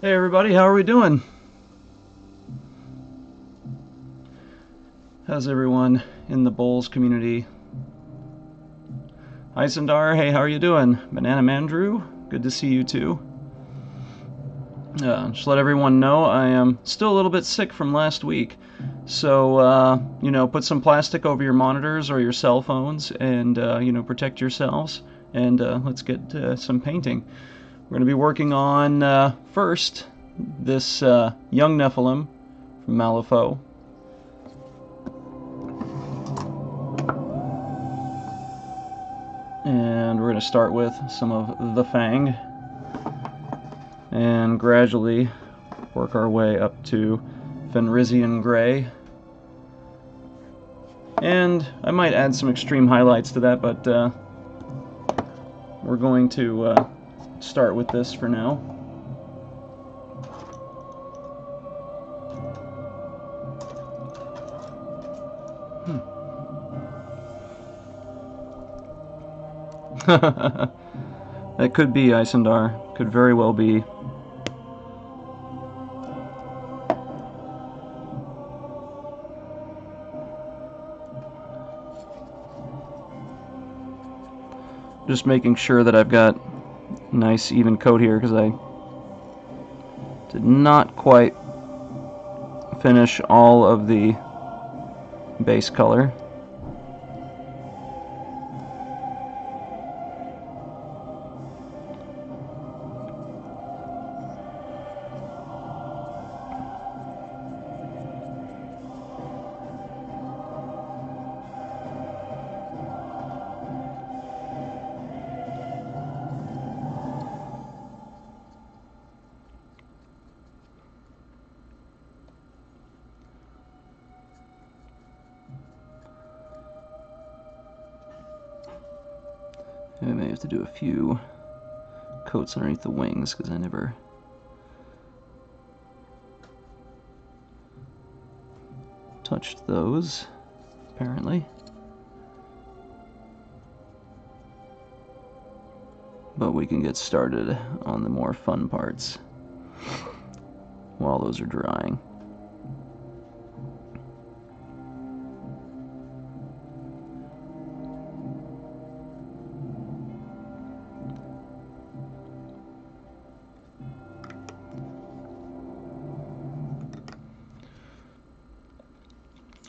Hey everybody, how are we doing? How's everyone in the bowls community? Isendar, hey, how are you doing? Banana Mandrew, good to see you too. Just let everyone know I am still a little bit sick from last week. So, put some plastic over your monitors or your cell phones and, protect yourselves. And let's get some painting. We're going to be working on, first, this young Nephilim from Malifaux. And we're going to start with some of the Fang and gradually work our way up to Fenrisian Grey. And I might add some extreme highlights to that, but we're going to start with this for now. That could be Isendar. Could very well be. Just making sure that I've got a nice even coat here because I did not quite finish all of the base color. I may have to do a few coats underneath the wings because I never touched those, apparently. But we can get started on the more fun parts while those are drying.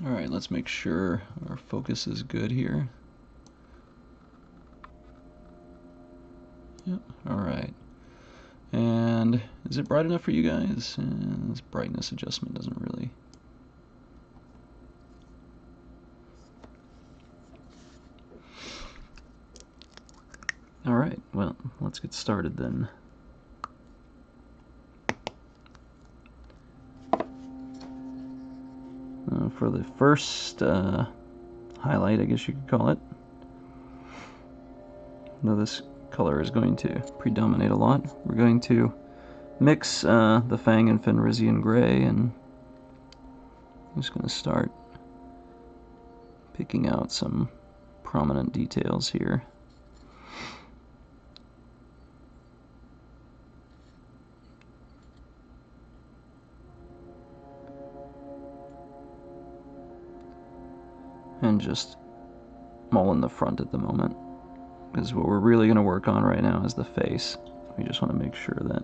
Alright, let's make sure our focus is good here. Yep, alright. And is it bright enough for you guys? This brightness adjustment doesn't really... Alright, well, let's get started then. For the first highlight, I guess you could call it, though this color is going to predominate a lot, we're going to mix the Fang and Fenrisian Grey, and I'm just going to start picking out some prominent details here. And just all in the front at the moment, because what we're really going to work on right now is the face. We just want to make sure that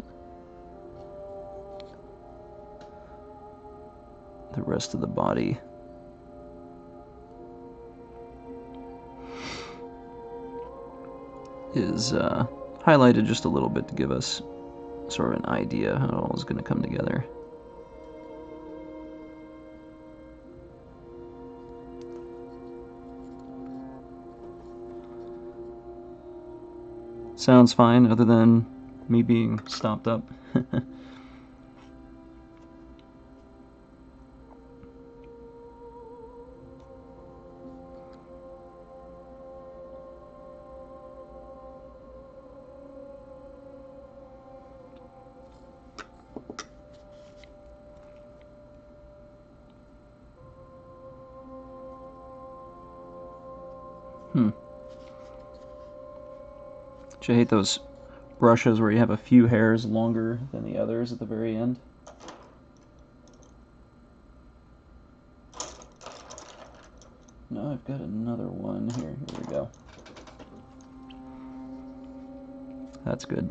the rest of the body is highlighted just a little bit to give us sort of an idea how it all is going to come together. Sounds fine, other than me being stopped up. I hate those brushes where you have a few hairs longer than the others at the very end. No, I've got another one here. Here we go. That's good.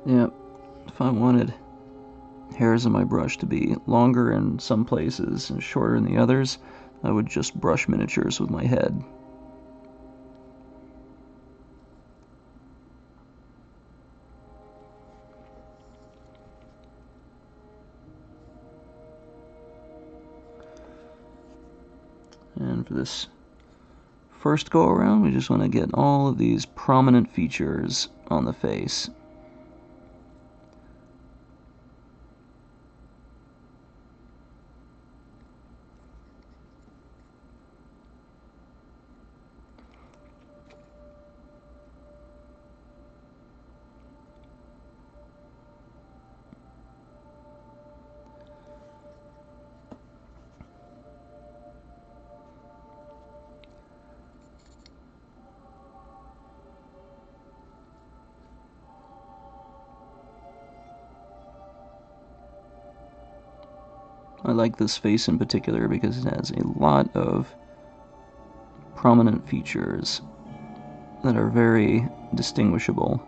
Yeah, if I wanted hairs on my brush to be longer in some places and shorter in the others, I would just brush miniatures with my head. And for this first go around, we just want to get all of these prominent features on the face. I like this face in particular because it has a lot of prominent features that are very distinguishable.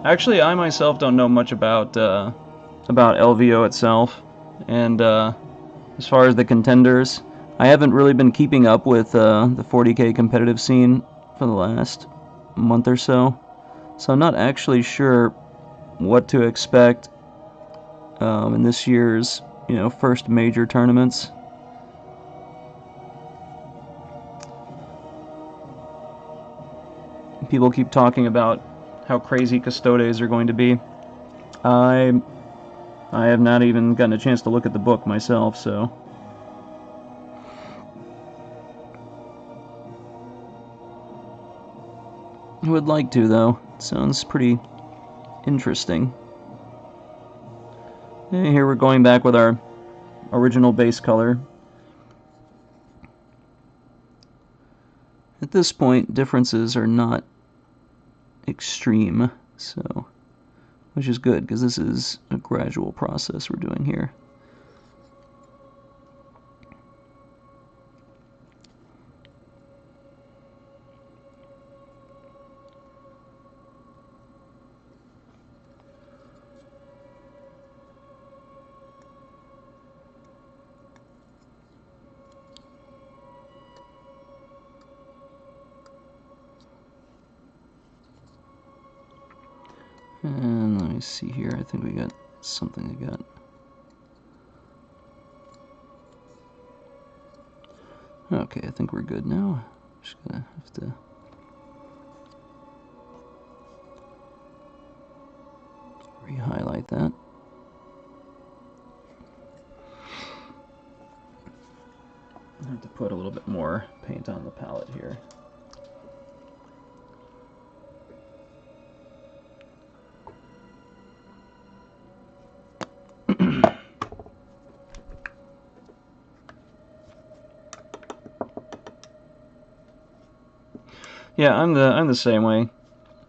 Actually, I myself don't know much about LVO itself, and as far as the contenders, I haven't really been keeping up with the 40K competitive scene for the last month or so, so I'm not actually sure what to expect in this year's, first major tournaments. People keep talking about how crazy Custodes are going to be. I have not even gotten a chance to look at the book myself, so... I would like to, though. It sounds pretty interesting. And here we're going back with our original base color. At this point, differences are not extreme, so which is good because this is a gradual process we're doing here. And let me see here, I think we got something to get. Okay, I think we're good now. Just gonna have to... re-highlight that. I have to put a little bit more paint on the palette here. Yeah, I'm the same way,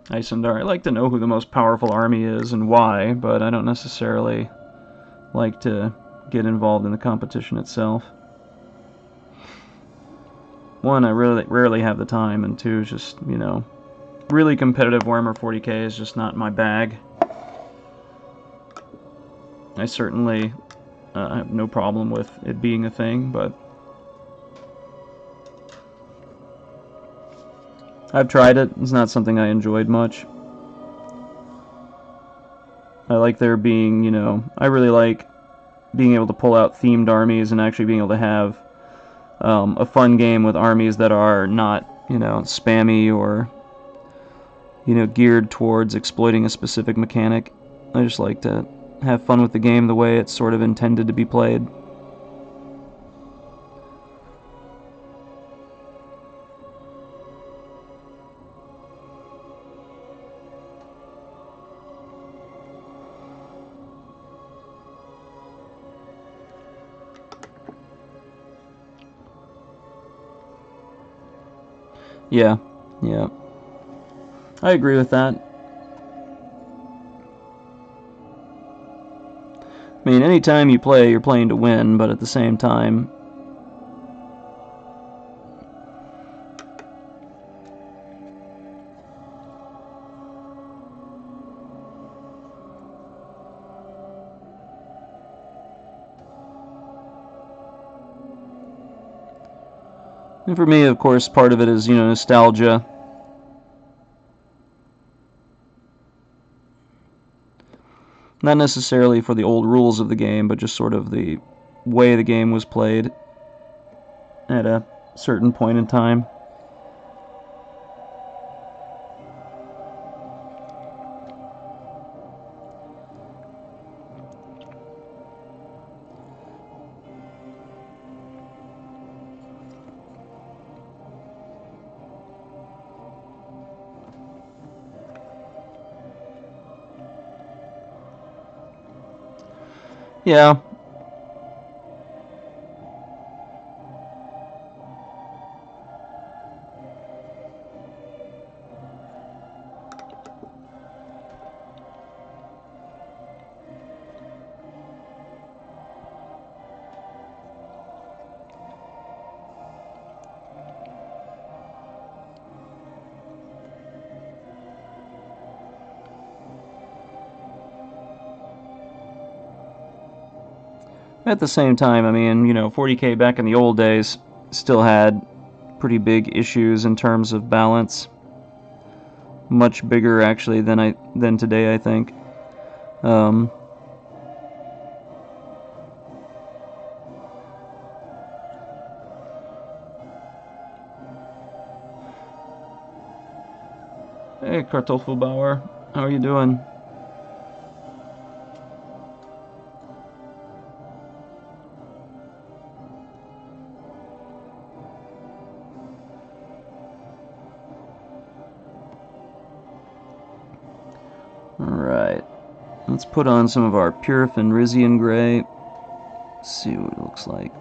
Isendar. I like to know who the most powerful army is and why, but I don't necessarily like to get involved in the competition itself. One, I really rarely have the time, and two, is just, you know, really competitive Warhammer 40k is just not my bag. I certainly have no problem with it being a thing, but I've tried it. It's not something I enjoyed much. I like there being, you know, I really like being able to pull out themed armies and actually being able to have a fun game with armies that are not, you know, spammy or, you know, geared towards exploiting a specific mechanic. I just like to have fun with the game the way it's sort of intended to be played. Yeah, yeah. I agree with that. I mean, anytime you play, you're playing to win, but at the same time, and for me, of course, part of it is, you know, nostalgia. Not necessarily for the old rules of the game, but just sort of the way the game was played at a certain point in time. Yeah. At the same time, I mean, you know, 40k back in the old days still had pretty big issues in terms of balance. Much bigger, actually, than today, I think. Hey, Kartoffelbauer, how are you doing? Alright, let's put on some of our pure Fenrisian Grey. See what it looks like.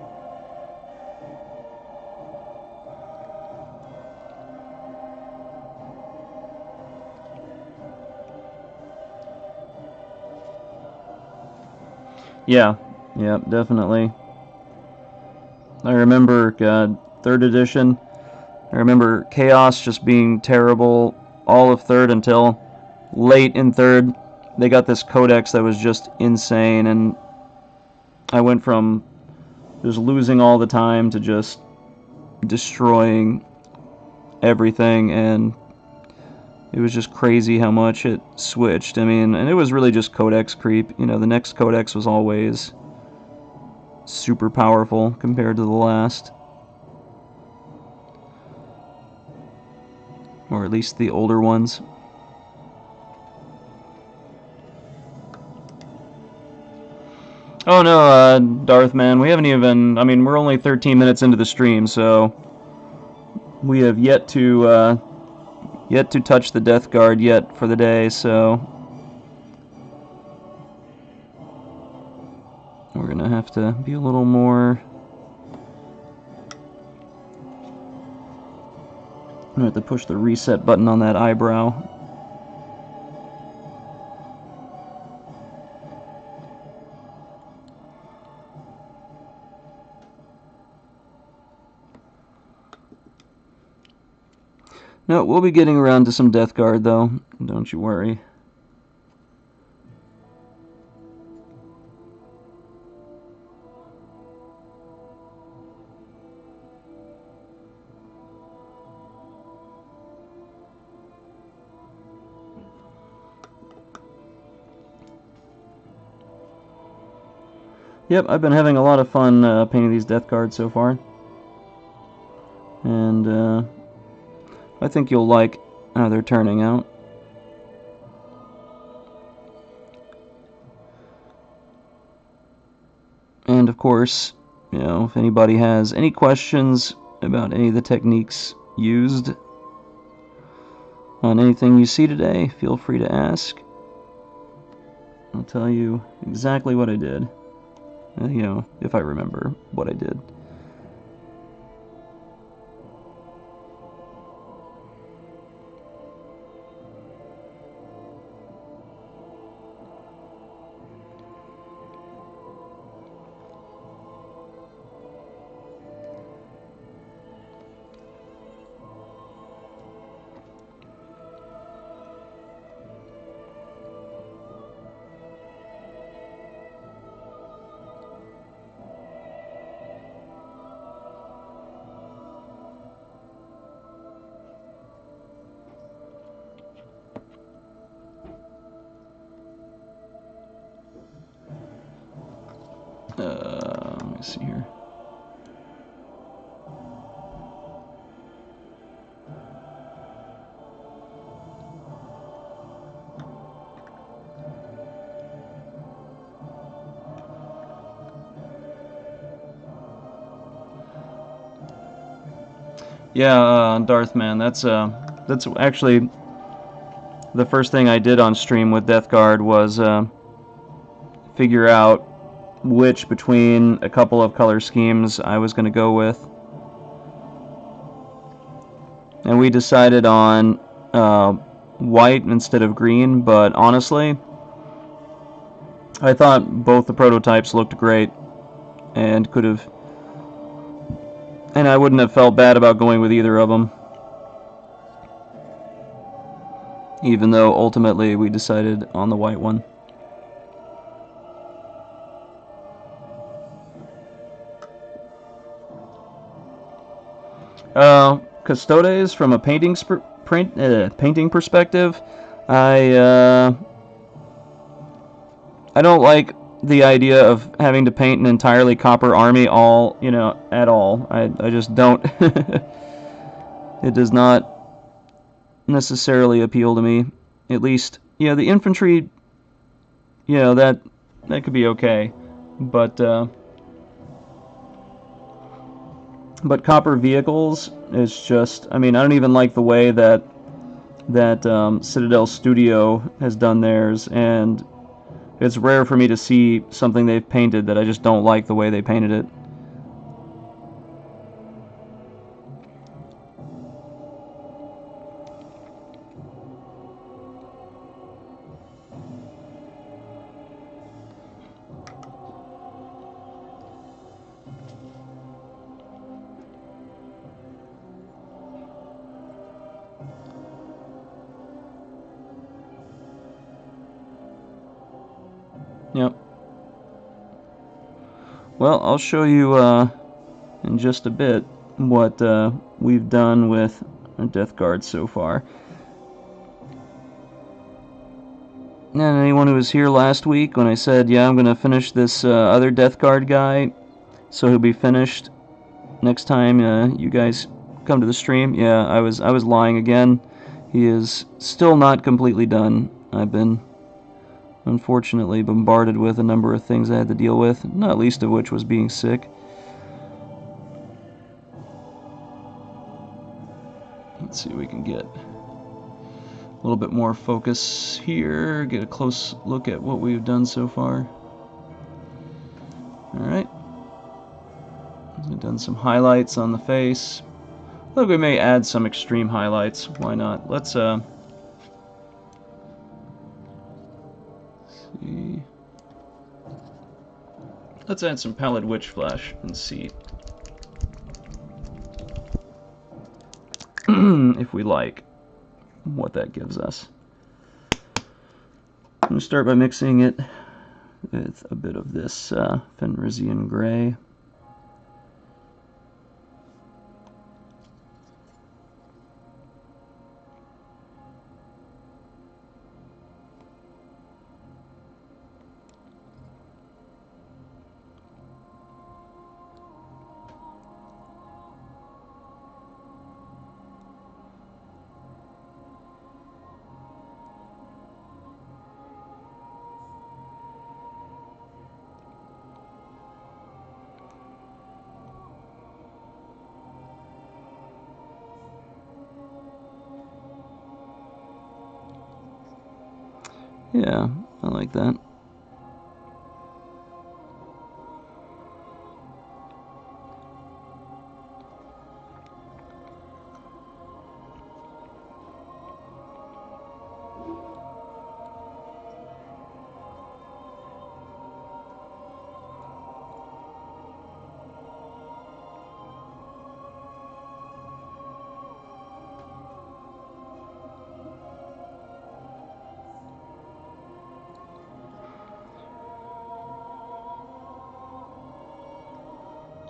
Yeah, definitely. I remember, God, 3rd edition. I remember Chaos just being terrible all of 3rd until late in 3rd. They got this codex that was just insane, and I went from just losing all the time to just destroying everything, and it was just crazy how much it switched. I mean, and it was really just codex creep. You know, the next codex was always super powerful compared to the last. Or at least the older ones. Oh no, Darth man, we haven't even, I mean, we're only 13 minutes into the stream, so we have yet to touch the Death Guard yet for the day, so we're gonna have to be a little more. I'm gonna have to push the reset button on that eyebrow. No, we'll be getting around to some Death Guard, though. Don't you worry. Yep, I've been having a lot of fun painting these Death Guards so far. And I think you'll like how they're turning out. And of course, you know, if anybody has any questions about any of the techniques used on anything you see today, feel free to ask. I'll tell you exactly what I did. You know, if I remember what I did. Let me see here. Yeah, Darthman. That's actually the first thing I did on stream with Death Guard was figure out which between a couple of color schemes I was going to go with, and we decided on white instead of green. But honestly, I thought both the prototypes looked great, and I wouldn't have felt bad about going with either of them, even though ultimately we decided on the white one. Custodes, from a painting perspective, I don't like the idea of having to paint an entirely copper army at all. I just don't. It does not necessarily appeal to me. At least, the infantry, that could be okay, but copper vehicles is just, I don't even like the way that Citadel Studio has done theirs, and it's rare for me to see something they've painted that I just don't like the way they painted it. Yep. Well, I'll show you in just a bit what we've done with our Death Guard so far. And anyone who was here last week when I said, yeah, I'm going to finish this other Death Guard guy, so he'll be finished next time you guys come to the stream. Yeah, I was lying again. He is still not completely done. I've been, unfortunately, bombarded with a number of things I had to deal with, not least of which was being sick. Let's see if we can get a little bit more focus here, get a close look at what we've done so far. Alright. We've done some highlights on the face. Look, we may add some extreme highlights. Why not? Let's see. Let's add some Pallid Witch Flash and see. if we like what that gives us. I'm going to start by mixing it with a bit of this Fenrisian Gray. Yeah, I like that.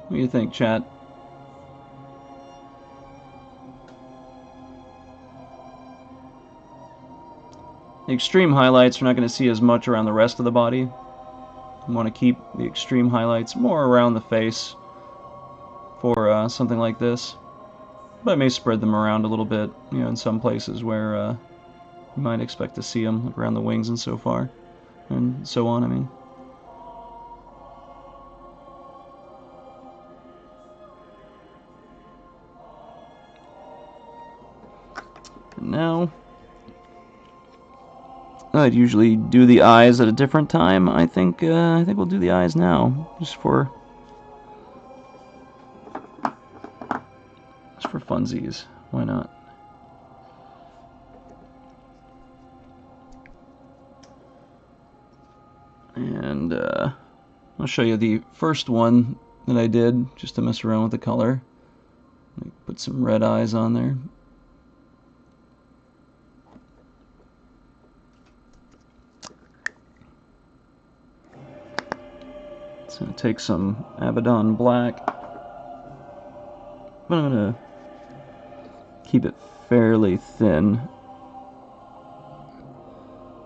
What do you think, chat? The extreme highlights, we're not going to see as much around the rest of the body. You want to keep the extreme highlights more around the face for something like this. But I may spread them around a little bit, you know, in some places where you might expect to see them, like around the wings and so far, and so on, I mean. And now, I'd usually do the eyes at a different time. I think we'll do the eyes now, just for funsies. Why not? And I'll show you the first one that I did just to mess around with the color. Put some red eyes on there. So I'm going to take some Abaddon Black, but I'm going to keep it fairly thin,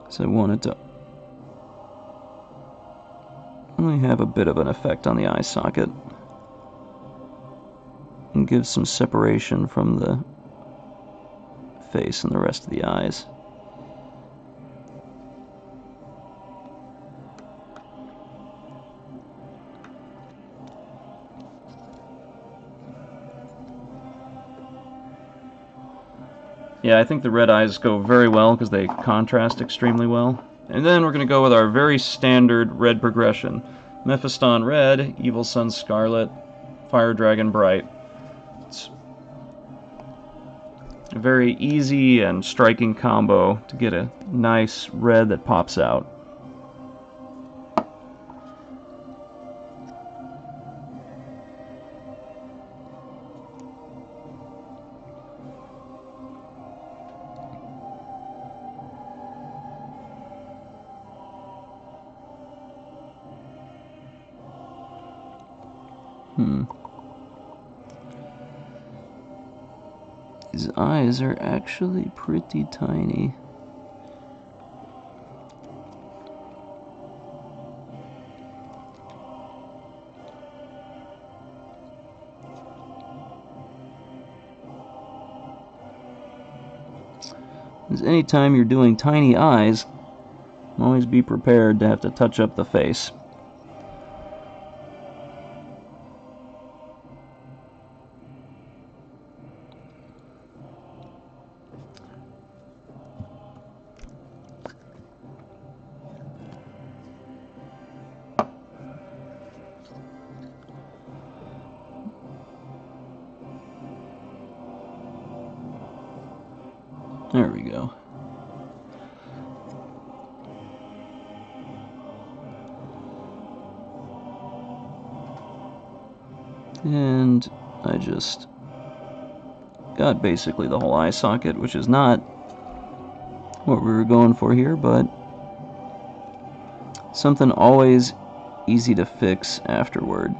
so I want it to only have a bit of an effect on the eye socket and give some separation from the face and the rest of the eyes. Yeah, I think the red eyes go very well because they contrast extremely well. And then we're going to go with our very standard red progression. Mephiston Red, Evil Sunz Scarlet, Fire Dragon Bright. It's a very easy and striking combo to get a nice red that pops out. His eyes are actually pretty tiny. Anytime you're doing tiny eyes, always be prepared to have to touch up the face. There we go. And I just got basically the whole eye socket, which is not what we were going for here, but something always easy to fix afterward.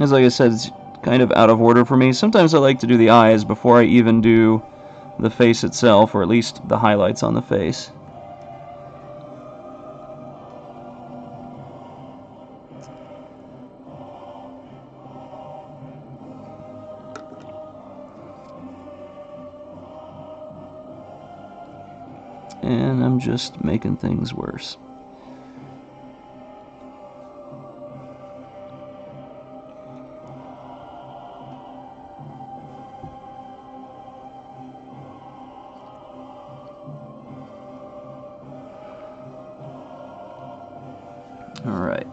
As like I said, it's kind of out of order for me. Sometimes I like to do the eyes before I even do the face itself, or at least the highlights on the face. And I'm just making things worse. All right.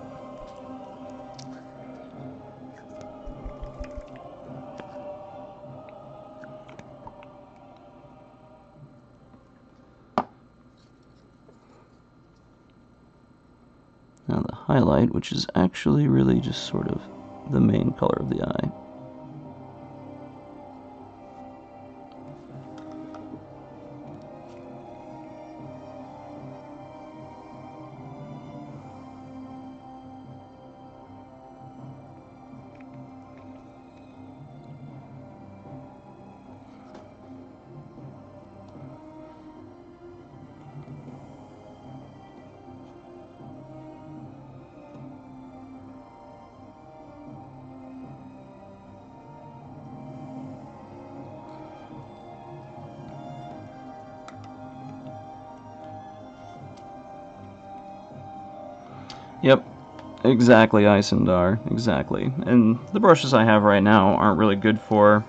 Now the highlight, which is actually really just sort of the main color of the eye. Yep, exactly, Isendar, exactly. And the brushes I have right now aren't really good for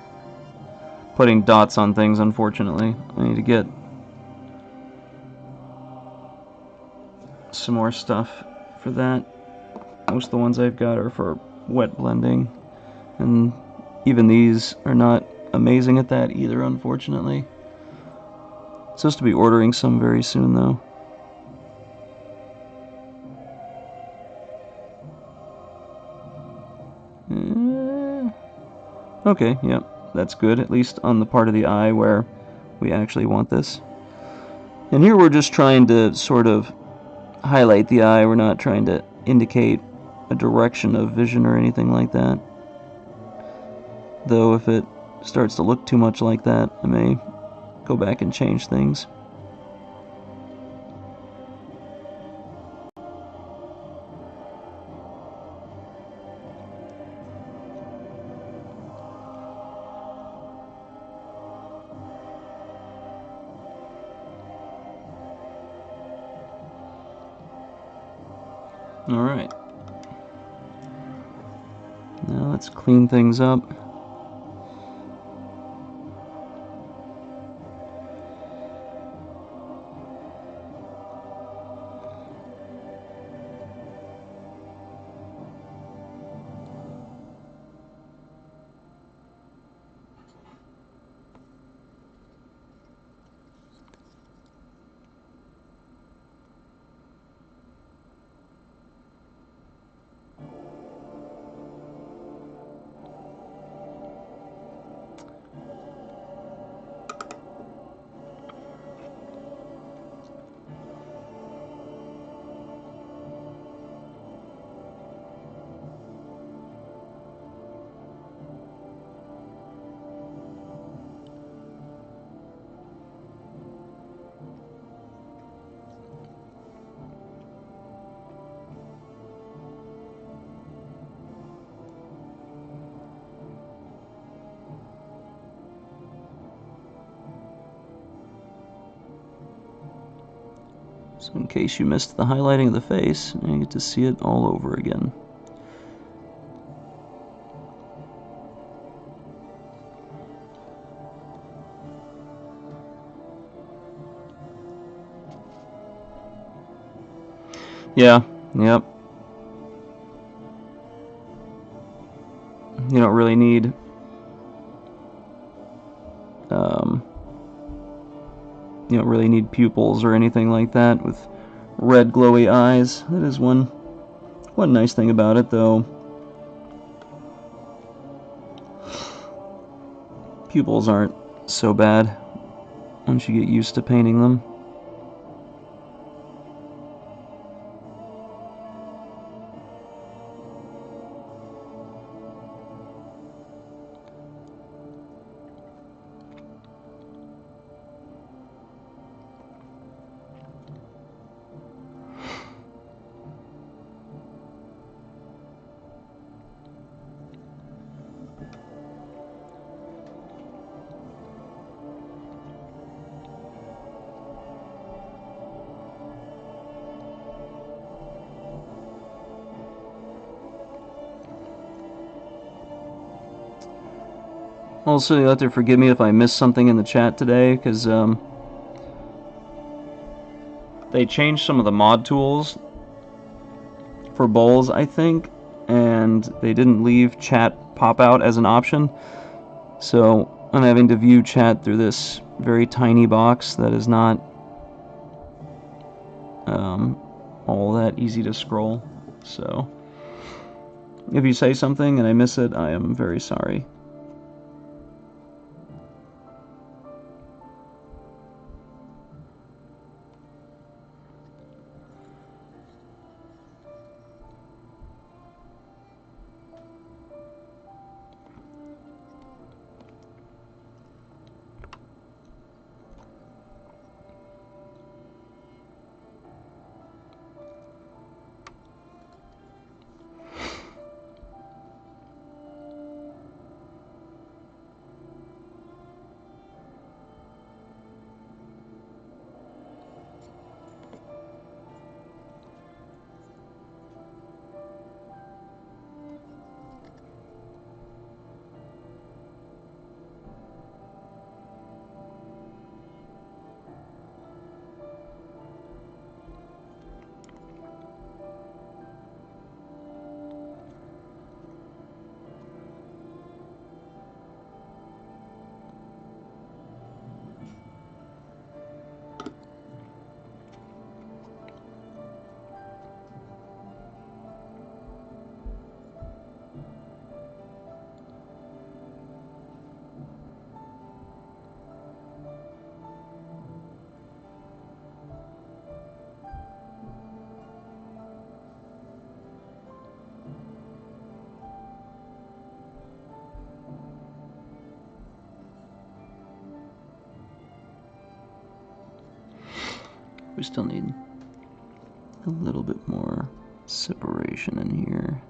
putting dots on things, unfortunately. I need to get some more stuff for that. Most of the ones I've got are for wet blending, and even these are not amazing at that either, unfortunately. Supposed to be ordering some very soon, though. Okay, yep, that's good, at least on the part of the eye where we actually want this. And here we're just trying to sort of highlight the eye. We're not trying to indicate a direction of vision or anything like that. Though if it starts to look too much like that, I may go back and change things. Alright. Now let's clean things up. So in case you missed the highlighting of the face, you get to see it all over again. Yeah, yep. You don't really need you don't really need pupils or anything like that with red glowy eyes. That is one nice thing about it, though. Pupils aren't so bad once you get used to painting them. Also, you'll have to forgive me if I missed something in the chat today, because they changed some of the mod tools for bowls, I think, and they didn't leave chat pop out as an option. So I'm having to view chat through this very tiny box that is not all that easy to scroll. So if you say something and I miss it, I am very sorry. We still need a little bit more separation in here.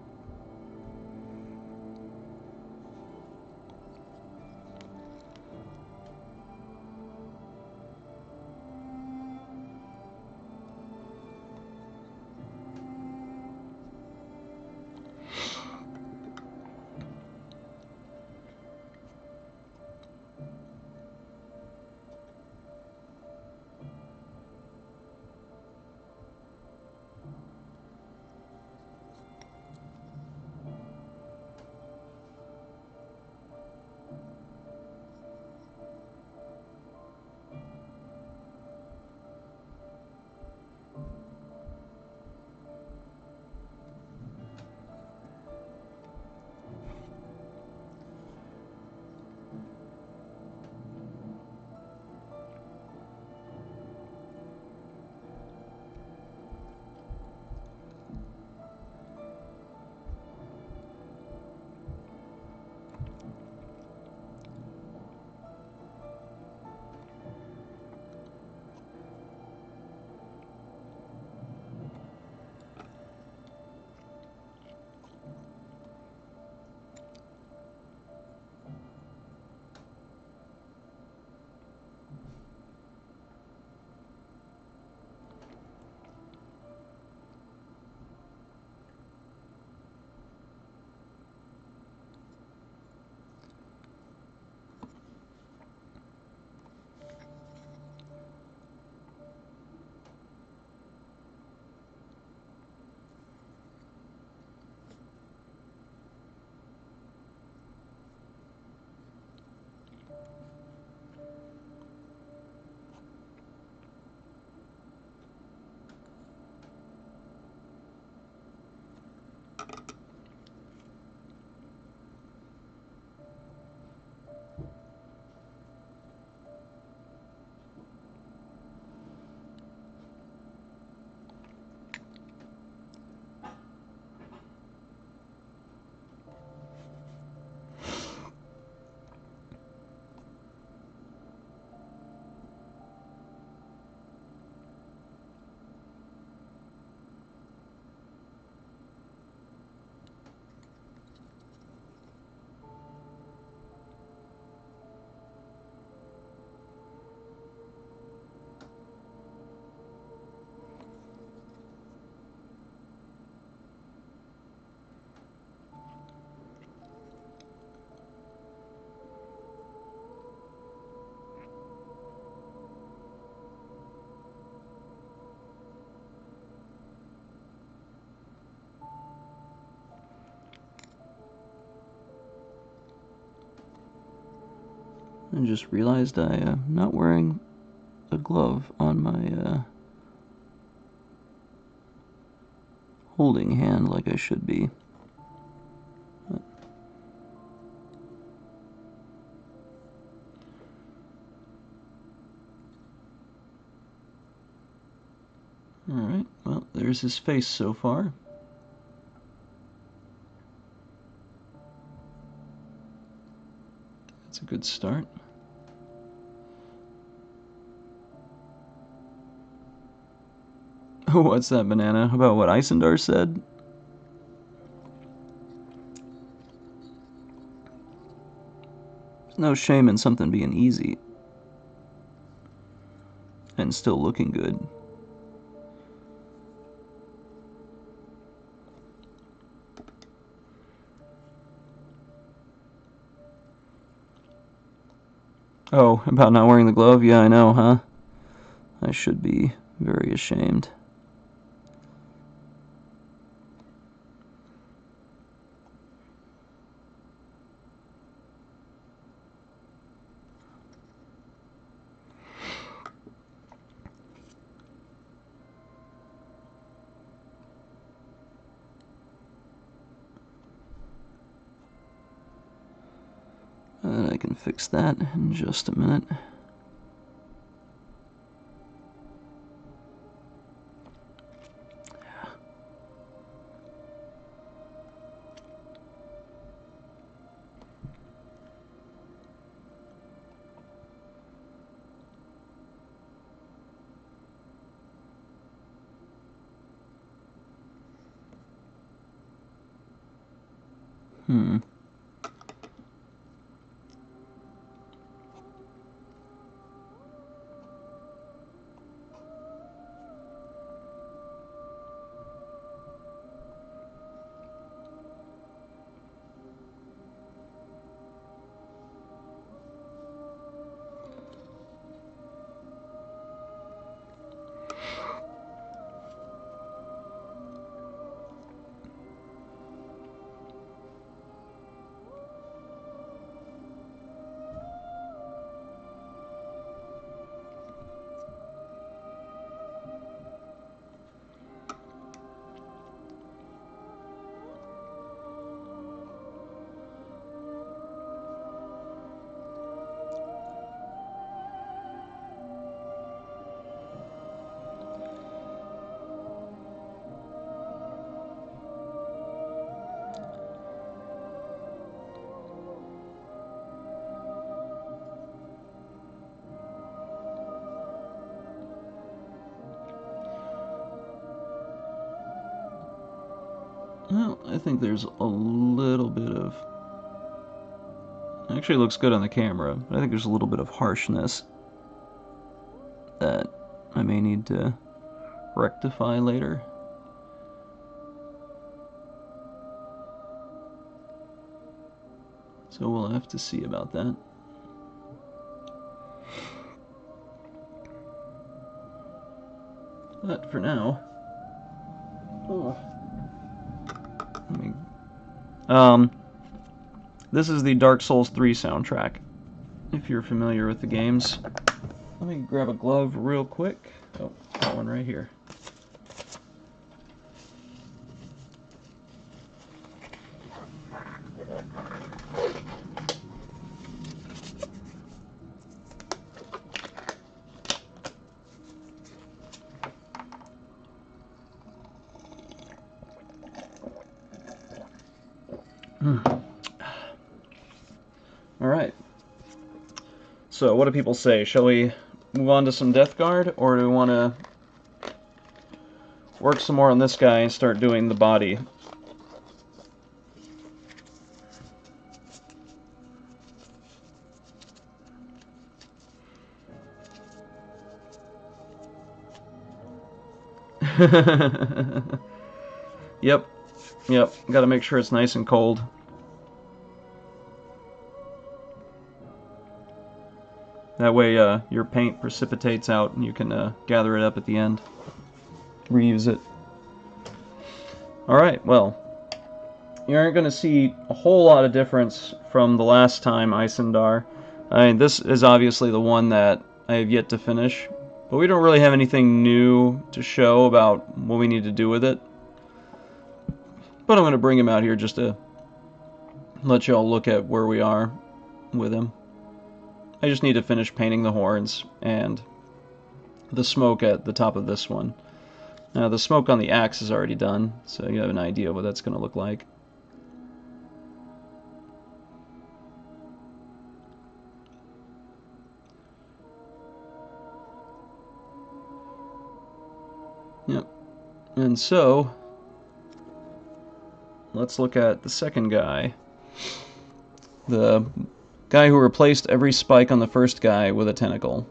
I just realized I'm not wearing a glove on my holding hand like I should be. Alright, well, there's his face so far. That's a good start. Oh, what's that, Banana? About what Isendar said? There's no shame in something being easy. And still looking good. Oh, about not wearing the glove? Yeah, I know, huh? I should be very ashamed. I can fix that in just a minute. Well, I think there's a little bit of... Actually, it looks good on the camera, but I think there's a little bit of harshness that I may need to rectify later. So we'll have to see about that. But for now... this is the Dark Souls 3 soundtrack, if you're familiar with the games. Let me grab a glove real quick. Oh, got one right here. Alright. So, what do people say? Shall we move on to some Death Guard, or do we want to work some more on this guy and start doing the body? Yep. Gotta make sure it's nice and cold. That way your paint precipitates out and you can gather it up at the end. Reuse it. Alright, well, you aren't going to see a whole lot of difference from the last time Isendar. I mean, this is obviously the one that I have yet to finish, but we don't really have anything new to show about what we need to do with it. But I'm going to bring him out here just to let y'all look at where we are with him. I just need to finish painting the horns and the smoke at the top of this one. Now the smoke on the axe is already done, so you have an idea what that's going to look like. Yep. And so, let's look at the second guy. The guy who replaced every spike on the first guy with a tentacle.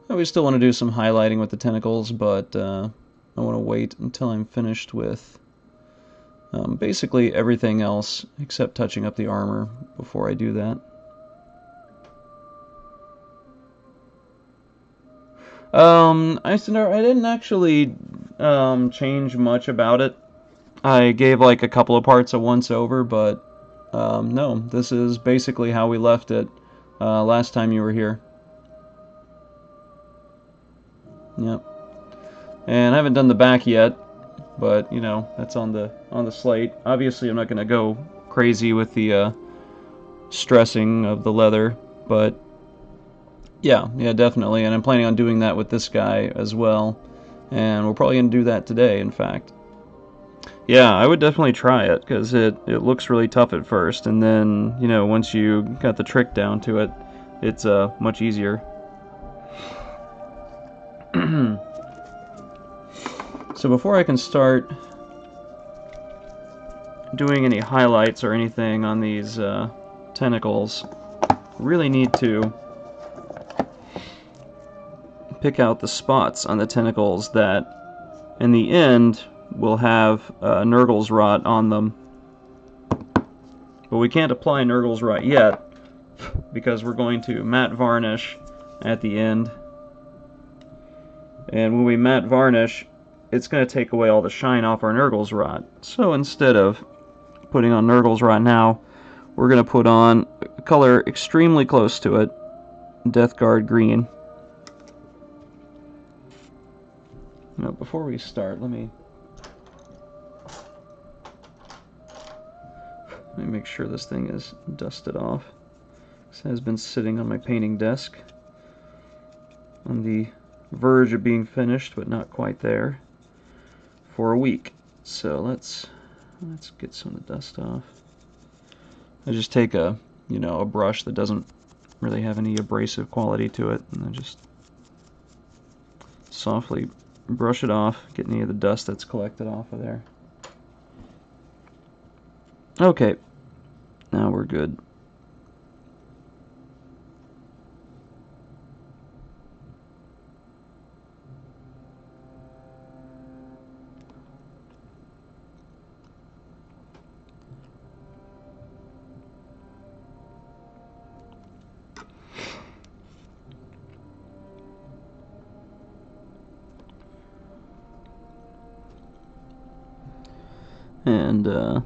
We still want to do some highlighting with the tentacles, but I want to wait until I'm finished with basically everything else except touching up the armor before I do that. I didn't actually change much about it. I gave like a couple of parts a once over, but no, this is basically how we left it last time you were here. Yep. And I haven't done the back yet, but you know, that's on the slate. Obviously I'm not going to go crazy with the stressing of the leather, but yeah, definitely. And I'm planning on doing that with this guy as well. And we're probably going to do that today, in fact. Yeah, I would definitely try it, because it looks really tough at first, and then, you know, once you got the trick down to it, it's much easier. So before I can start doing any highlights or anything on these tentacles, I really need to pick out the spots on the tentacles that in the end will have Nurgle's Rot on them. But we can't apply Nurgle's Rot yet because we're going to matte varnish at the end. And when we matte varnish, it's going to take away all the shine off our Nurgle's Rot. So instead of putting on Nurgle's Rot now, we're going to put on a color extremely close to it, Deathguard Green. Now, before we start, let me make sure this thing is dusted off. This has been sitting on my painting desk on the verge of being finished, but not quite there, for a week. So let's get some of the dust off. I just take a brush that doesn't really have any abrasive quality to it, and I just softly brush it off, get any of the dust that's collected off of there. Okay, now we're good. And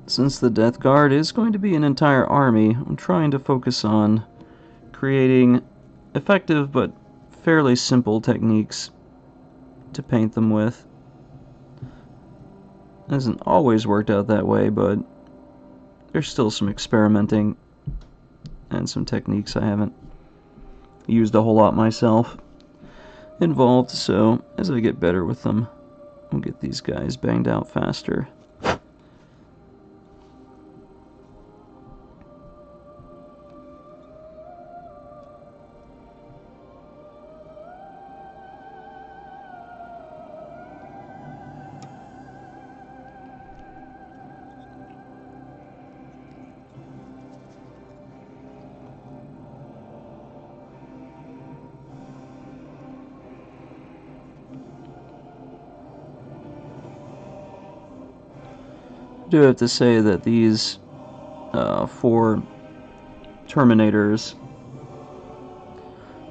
since the Death Guard is going to be an entire army, I'm trying to focus on creating effective but fairly simple techniques to paint them with. It hasn't always worked out that way, but there's still some experimenting and some techniques I haven't used a whole lot myself involved, so as I get better with them, we'll get these guys banged out faster. I do have to say that these 4 Terminators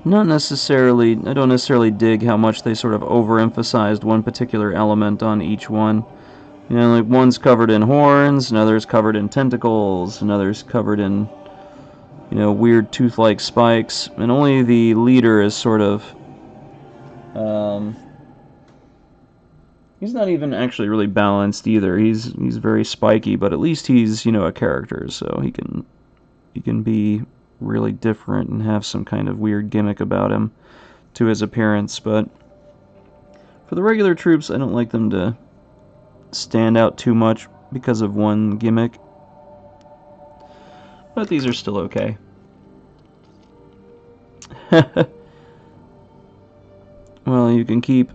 not necessarily, I don't necessarily dig how much they sort of overemphasized one particular element on each one. You know, like one's covered in horns, another's covered in tentacles, another's covered in, you know, weird tooth-like spikes, and only the leader is sort of, he's not even actually really balanced either. He's very spiky, but at least he's, you know, a character, so he can be really different and have some kind of weird gimmick about him to his appearance. But for the regular troops, I don't like them to stand out too much because of one gimmick. But these are still okay. Well, you can keep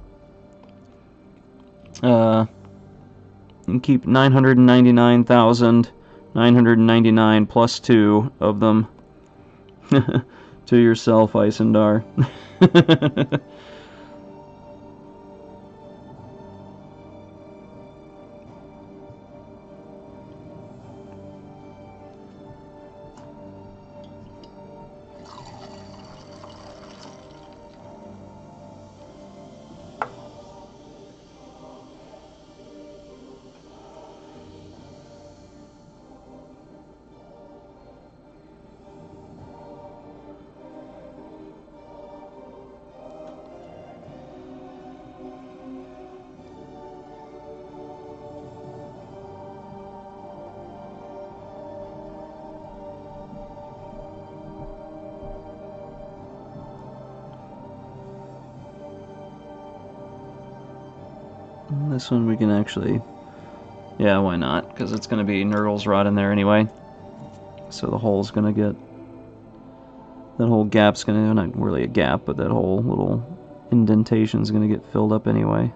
999,999 plus 2 of them to yourself, Isendar. This one we can actually, yeah, why not? Because it's going to be Nurgle's Rod in there anyway. So the hole's going to get, that whole gap's going to, not really a gap, but that whole little indentation's going to get filled up anyway.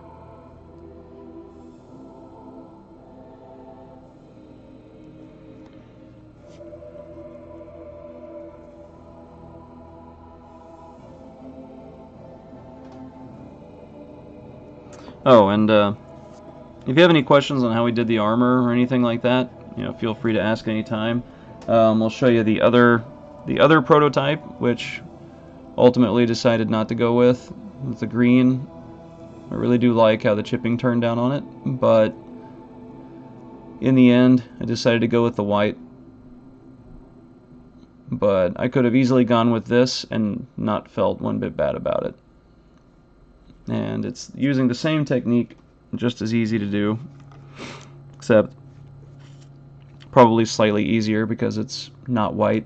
Oh, and if you have any questions on how we did the armor or anything like that, you know, feel free to ask anytime. We'll show you the other prototype, which ultimately decided not to go with the green. I really do like how the chipping turned down on it, but in the end, I decided to go with the white. But I could have easily gone with this and not felt one bit bad about it. And it's using the same technique, just as easy to do, except probably slightly easier because it's not white.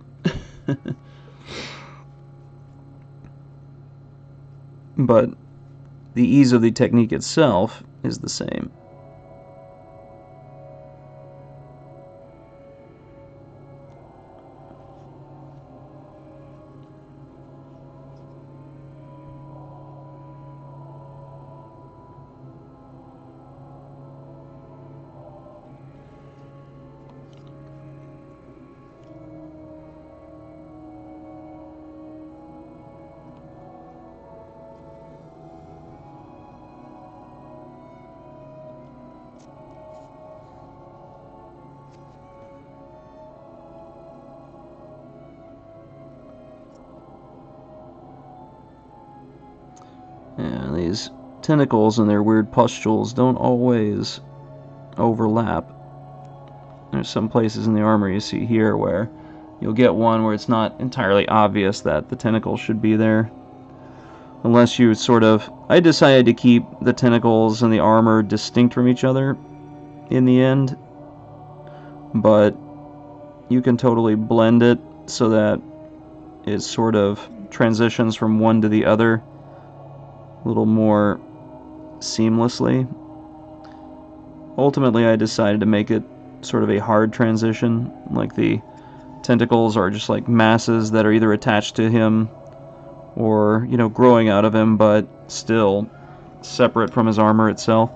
But the ease of the technique itself is the same. Yeah, these tentacles and their weird pustules don't always overlap. There's some places in the armor you see here where you'll get one where it's not entirely obvious that the tentacle should be there. Unless you sort of... I decided to keep the tentacles and the armor distinct from each other in the end. But you can totally blend it so that it sort of transitions from one to the other a little more seamlessly. Ultimately, I decided to make it sort of a hard transition, like the tentacles are just like masses that are either attached to him or, you know, growing out of him, but still separate from his armor itself.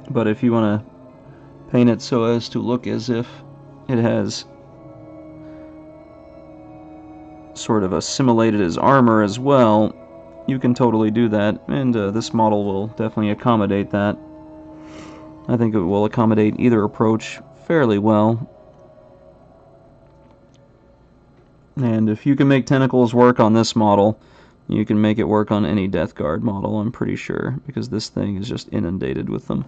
But if you want to paint it so as to look as if it has sort of assimilated his armor as well, you can totally do that, and this model will definitely accommodate that. I think it will accommodate either approach fairly well. And if you can make tentacles work on this model, you can make it work on any Death Guard model, I'm pretty sure, because this thing is just inundated with them.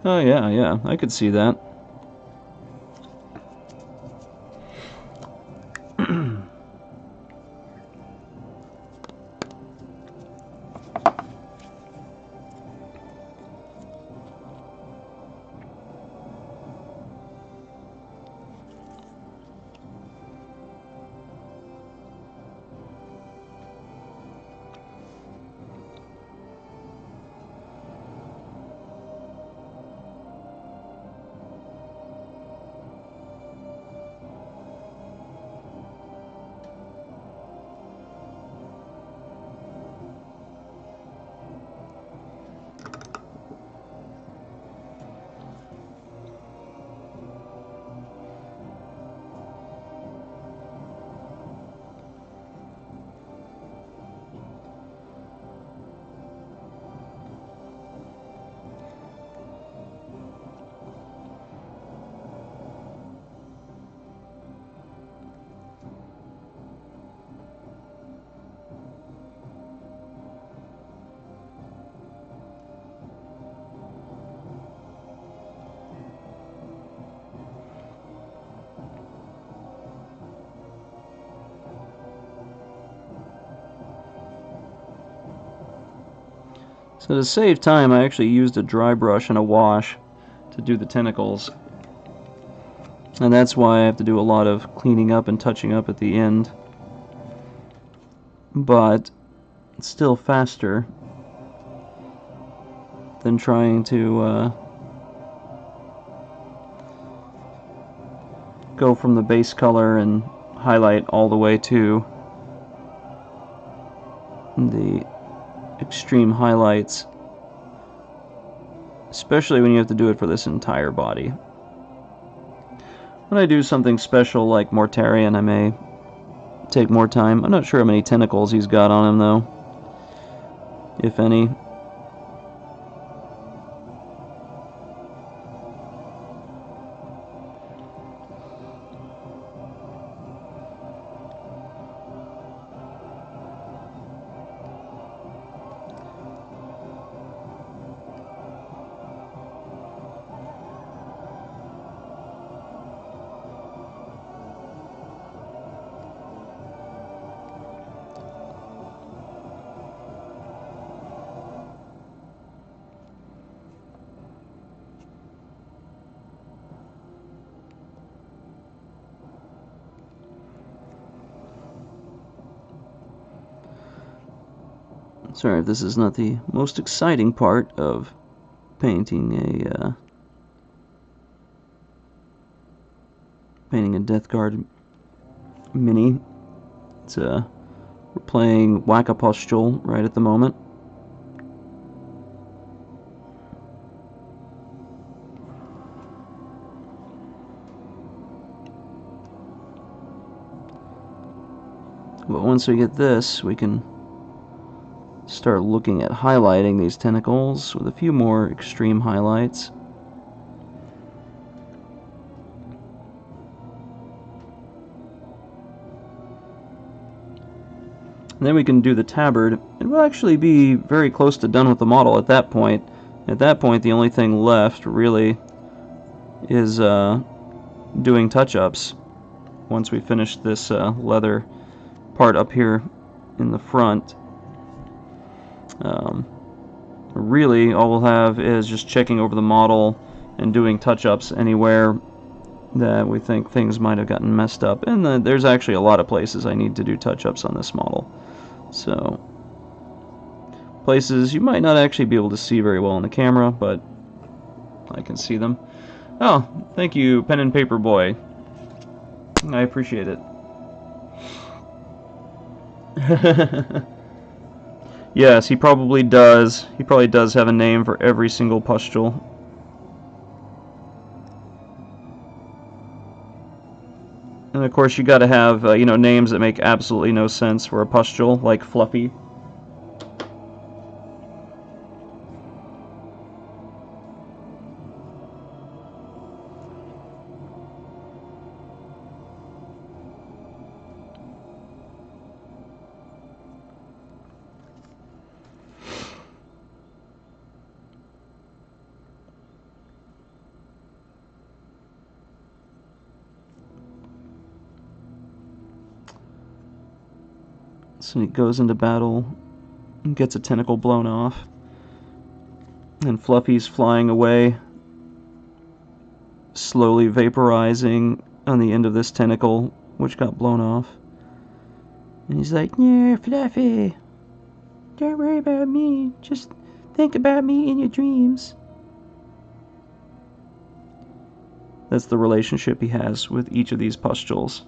Oh yeah, I could see that. So to save time, I actually used a dry brush and a wash to do the tentacles. And that's why I have to do a lot of cleaning up and touching up at the end. But it's still faster than trying to go from the base color and highlight all the way to the extreme highlights, especially when you have to do it for this entire body. When I do something special like Mortarion, I may take more time. I'm not sure how many tentacles he's got on him though, if any. Sorry if this is not the most exciting part of painting a Death Guard mini. It's we're playing Whack-A-Pustule right at the moment. But once we get this, we can start looking at highlighting these tentacles with a few more extreme highlights. And then we can do the tabard, and we'll actually be very close to done with the model at that point. At that point, the only thing left really is doing touch-ups once we finish this leather part up here in the front. Really, all we'll have is just checking over the model and doing touch-ups anywhere that we think things might have gotten messed up. And there's actually a lot of places I need to do touch-ups on this model. So, places you might not actually be able to see very well on the camera, but I can see them. Oh, thank you, Pen and Paper Boy. I appreciate it. Yes, he probably does. He probably does have a name for every single pustule. And of course, you got to have names that make absolutely no sense for a pustule, like Fluffy. So he goes into battle and gets a tentacle blown off. And Fluffy's flying away, slowly vaporizing on the end of this tentacle, which got blown off. And he's like, "Yeah, Fluffy, don't worry about me. Just think about me in your dreams." That's the relationship he has with each of these pustules.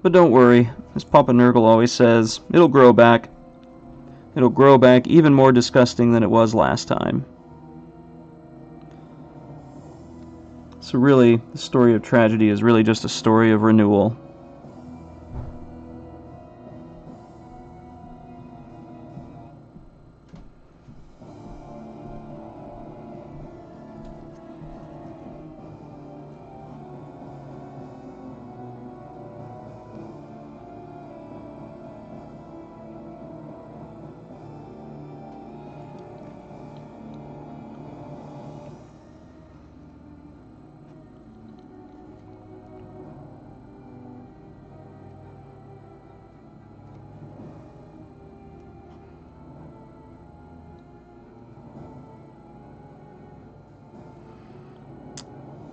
But don't worry, as Papa Nurgle always says, it'll grow back. It'll grow back even more disgusting than it was last time. So really, the story of tragedy is really just a story of renewal.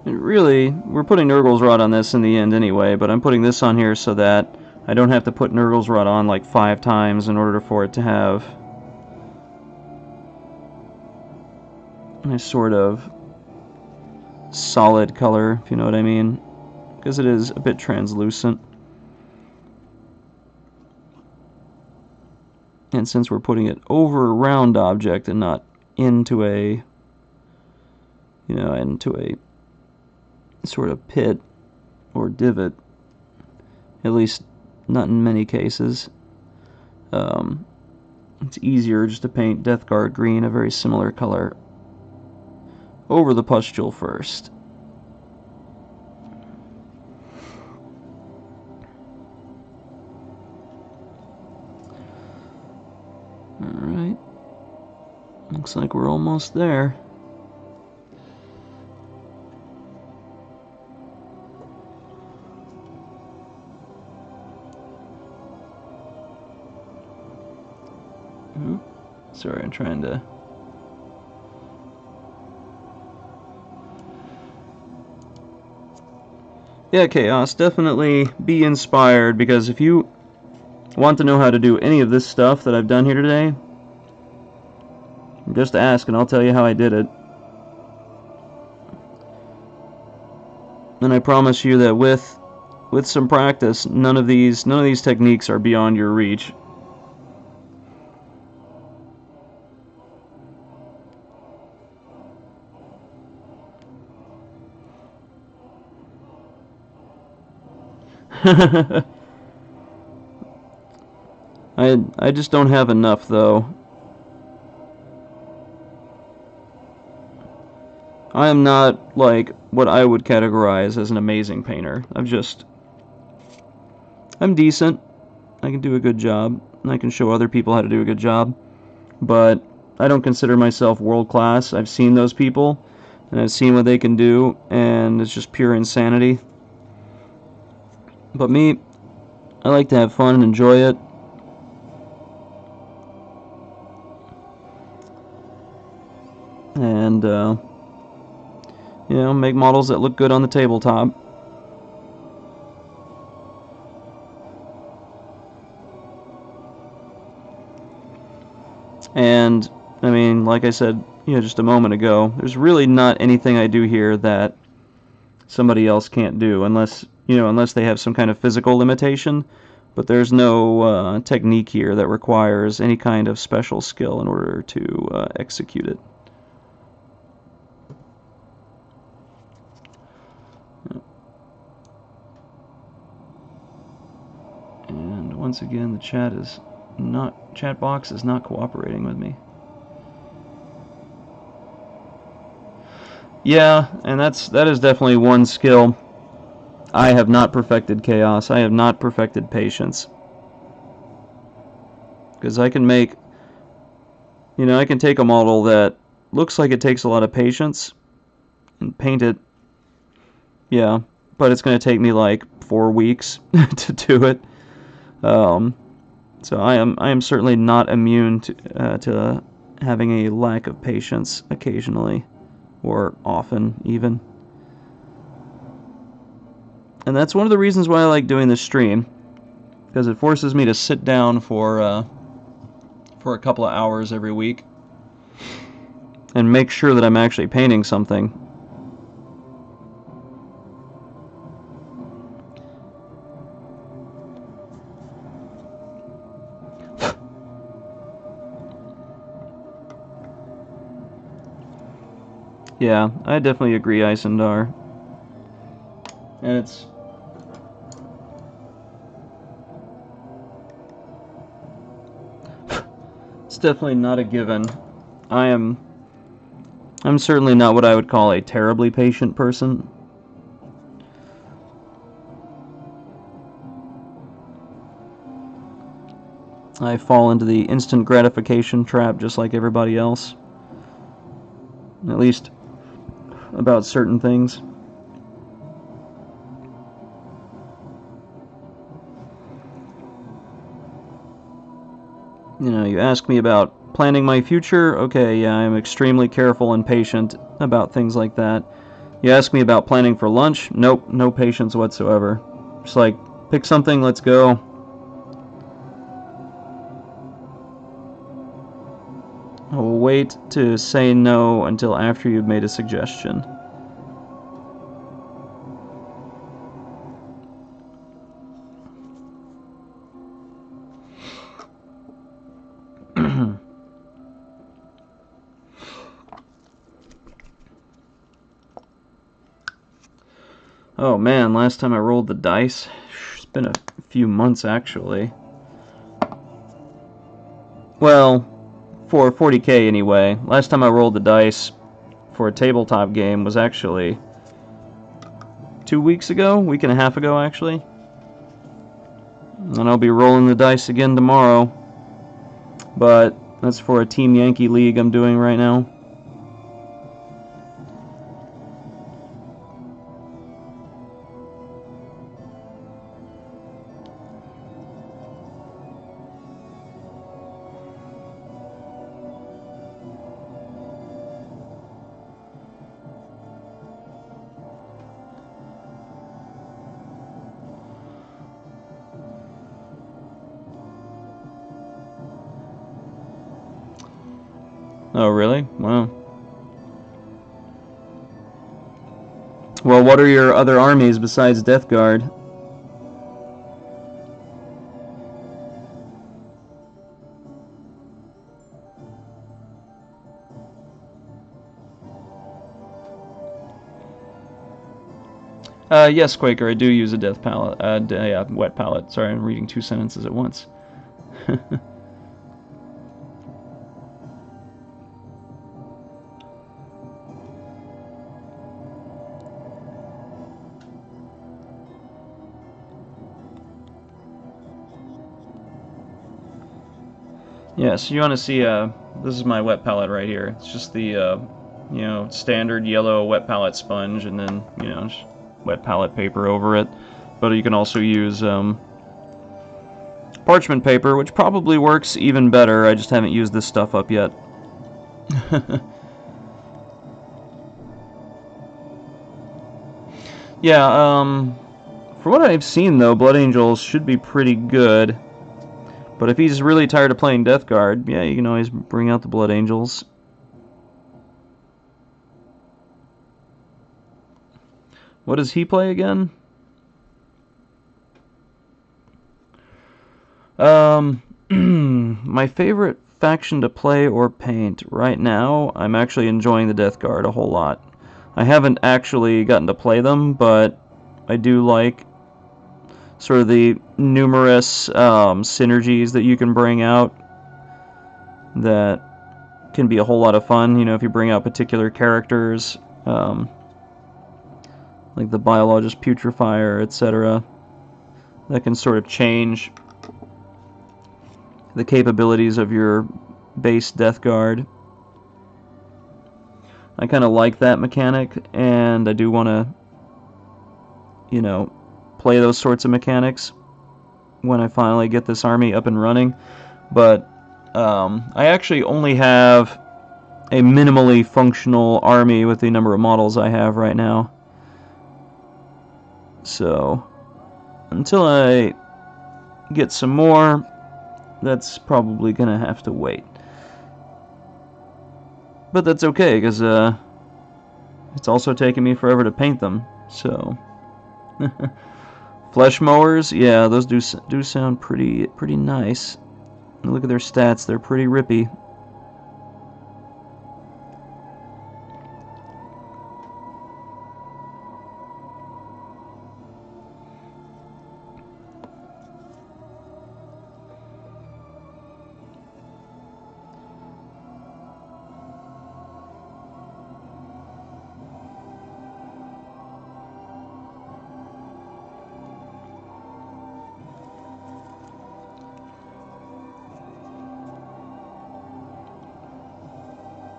And really, we're putting Nurgle's Rot on this in the end anyway, but I'm putting this on here so that I don't have to put Nurgle's Rot on like 5 times in order for it to have a sort of solid color, if you know what I mean, because it is a bit translucent. And since we're putting it over a round object and not into a, into a sort of pit or divot, at least not in many cases, it's easier just to paint Deathguard green, a very similar color, over the pustule first. Alright, looks like we're almost there. Sorry, I'm trying to... Yeah, Chaos, definitely be inspired, because if you want to know how to do any of this stuff that I've done here today, just ask and I'll tell you how I did it. And I promise you that with some practice, none of these techniques are beyond your reach. I just don't have enough, though. I am not, like, what I would categorize as an amazing painter. I'm decent. I can do a good job. And I can show other people how to do a good job. But I don't consider myself world-class. I've seen those people, and I've seen what they can do, and it's just pure insanity. But me, I like to have fun and enjoy it. And, make models that look good on the tabletop. And, I mean, like I said, just a moment ago, there's really not anything I do here that somebody else can't do, unless they have some kind of physical limitation. But there's no technique here that requires any kind of special skill in order to execute it. And once again, the chat box is not cooperating with me. Yeah, and that is definitely one skill I have not perfected chaos. I have not perfected patience. Because I can make, I can take a model that looks like it takes a lot of patience and paint it, yeah, but it's going to take me like 4 weeks to do it. So I am certainly not immune to having a lack of patience occasionally, or often even. And that's one of the reasons why I like doing this stream, because it forces me to sit down for a couple of hours every week and make sure that I'm actually painting something. Yeah, I definitely agree, Isendar. And it's definitely not a given. I'm certainly not what I would call a terribly patient person. I fall into the instant gratification trap just like everybody else. At least about certain things. You ask me about planning my future. Okay, yeah, I'm extremely careful and patient about things like that. You ask me about planning for lunch. Nope, no patience whatsoever. Just like, pick something, let's go. I will wait to say no until after you've made a suggestion. Oh man, last time I rolled the dice, it's been a few months actually. Well, for 40k anyway. Last time I rolled the dice for a tabletop game was actually 2 weeks ago, week and a half ago actually. And I'll be rolling the dice again tomorrow. But that's for a Team Yankee League I'm doing right now. Oh, really? Wow. Well, what are your other armies besides Death Guard? Yes, Quaker, I do use a death palette. Yeah, wet palette. Sorry, I'm reading 2 sentences at once. Yeah, so you want to see, this is my wet palette right here. It's just the, standard yellow wet palette sponge, and then, just wet palette paper over it. But you can also use parchment paper, which probably works even better. I just haven't used this stuff up yet. Yeah, from what I've seen, though, Blood Angels should be pretty good. But if he's really tired of playing Death Guard, yeah, you can always bring out the Blood Angels. What does he play again? My favorite faction to play or paint right now, I'm actually enjoying the Death Guard a whole lot. I haven't actually gotten to play them, but I do like sort of the numerous synergies that you can bring out that can be a whole lot of fun, if you bring out particular characters. Like like the Biologist Putrefier, etc. That can sort of change the capabilities of your base Death Guard. I kind of like that mechanic, and I do want to, you know, play those sorts of mechanics when I finally get this army up and running. But I actually only have a minimally functional army with the number of models I have right now. So until I get some more, that's probably gonna have to wait. But that's okay, because it's also taking me forever to paint them. So flesh mowers, yeah, those do sound pretty nice. Look at their stats; they're pretty rippy.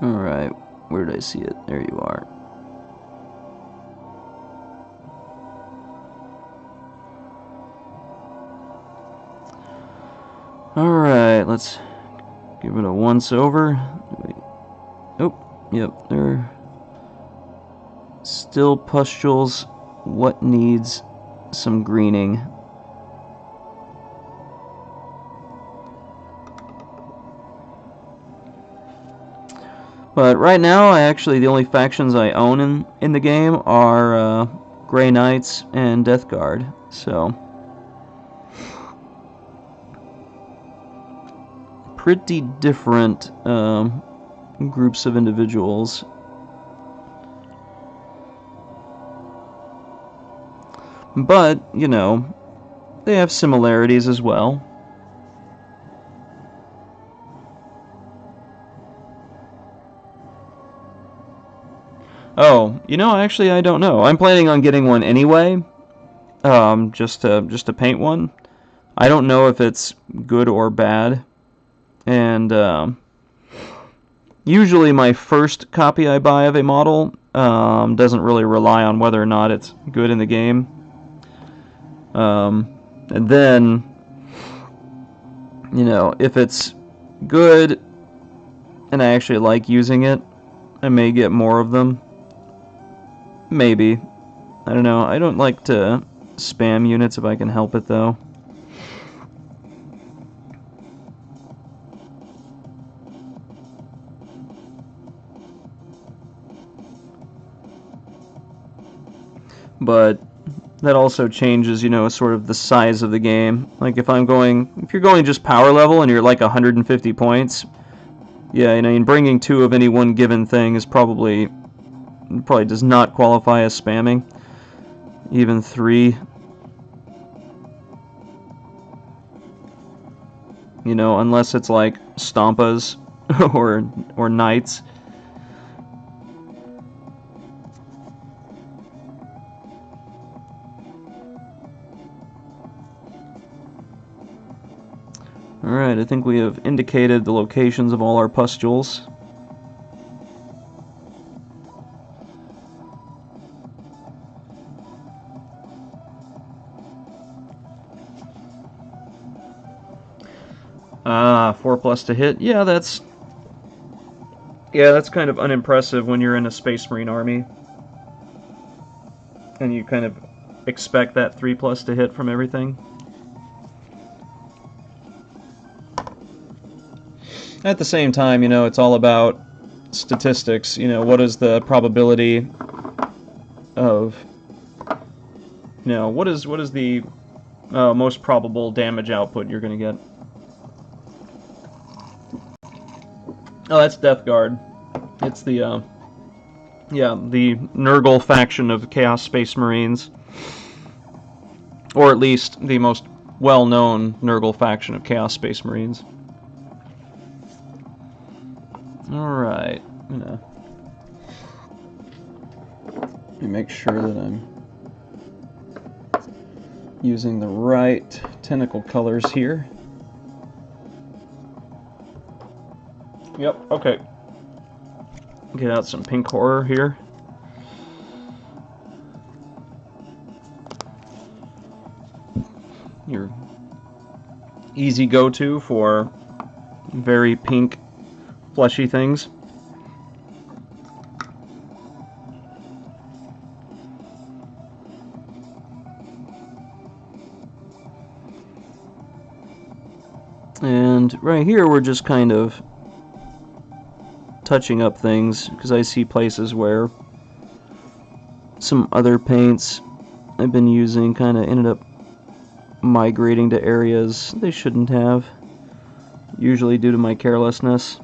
Alright, where did I see it? There you are. Alright, let's give it a once over. Oh, yep, there. Still pustules. What needs some greening? But right now, the only factions I own in the game are Grey Knights and Death Guard. So pretty different groups of individuals. But, you know, they have similarities as well. Oh, you know, actually, I don't know. I'm planning on getting one anyway, just to paint one. I don't know if it's good or bad, and usually my first copy I buy of a model doesn't really rely on whether or not it's good in the game. And then, you know, if it's good and I actually like using it, I may get more of them. Maybe. I don't know. I don't like to spam units if I can help it, though. But that also changes, you know, sort of the size of the game. Like if you're going just power level and you're like 150 points, yeah, you know, and bringing 2 of any one given thing is probably does not qualify as spamming. Even 3. You know, unless it's like Stompas or Knights. Alright, I think we have indicated the locations of all our pustules. Ah, 4+ to hit. Yeah, that's kind of unimpressive when you're in a Space Marine army. And you kind of expect that 3+ to hit from everything. At the same time, you know, it's all about statistics. You know, what is the probability of, you know, what is the most probable damage output you're going to get? Oh, that's Death Guard. It's the the Nurgle faction of Chaos Space Marines, or at least the most well-known Nurgle faction of Chaos Space Marines. Alright, let me make sure that I'm using the right tentacle colors here. Yep, okay. Get out some pink horror here. Your easy go-to for very pink, fleshy things. And right here we're just kind of touching up things because I see places where some other paints I've been using kind of ended up migrating to areas they shouldn't have, usually due to my carelessness.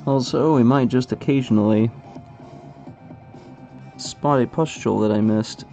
Also, we might just occasionally spot a pustule that I missed.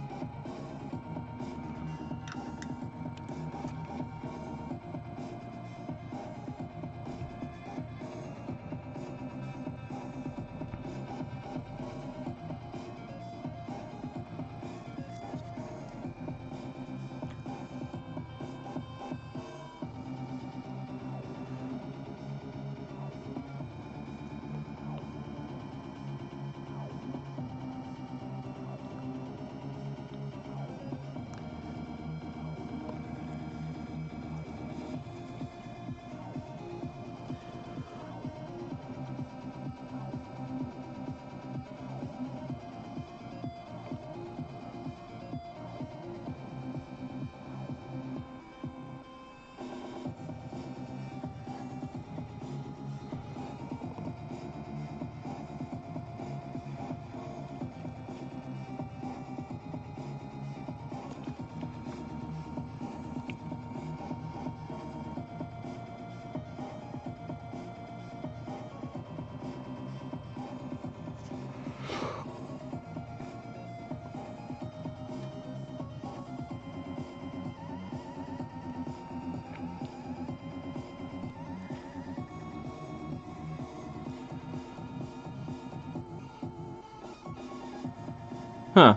Huh.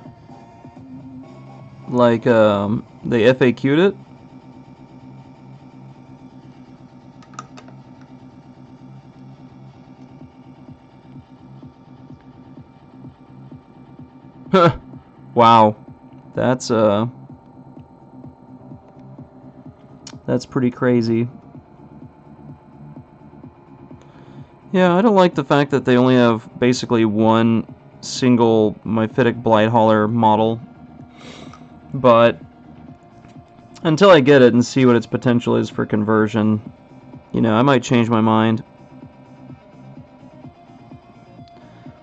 Like, they FAQ'd it? Huh. Wow. That's pretty crazy. Yeah, I don't like the fact that they only have basically one single Myphitic Blightholler model, but until I get it and see what its potential is for conversion, you know, I might change my mind.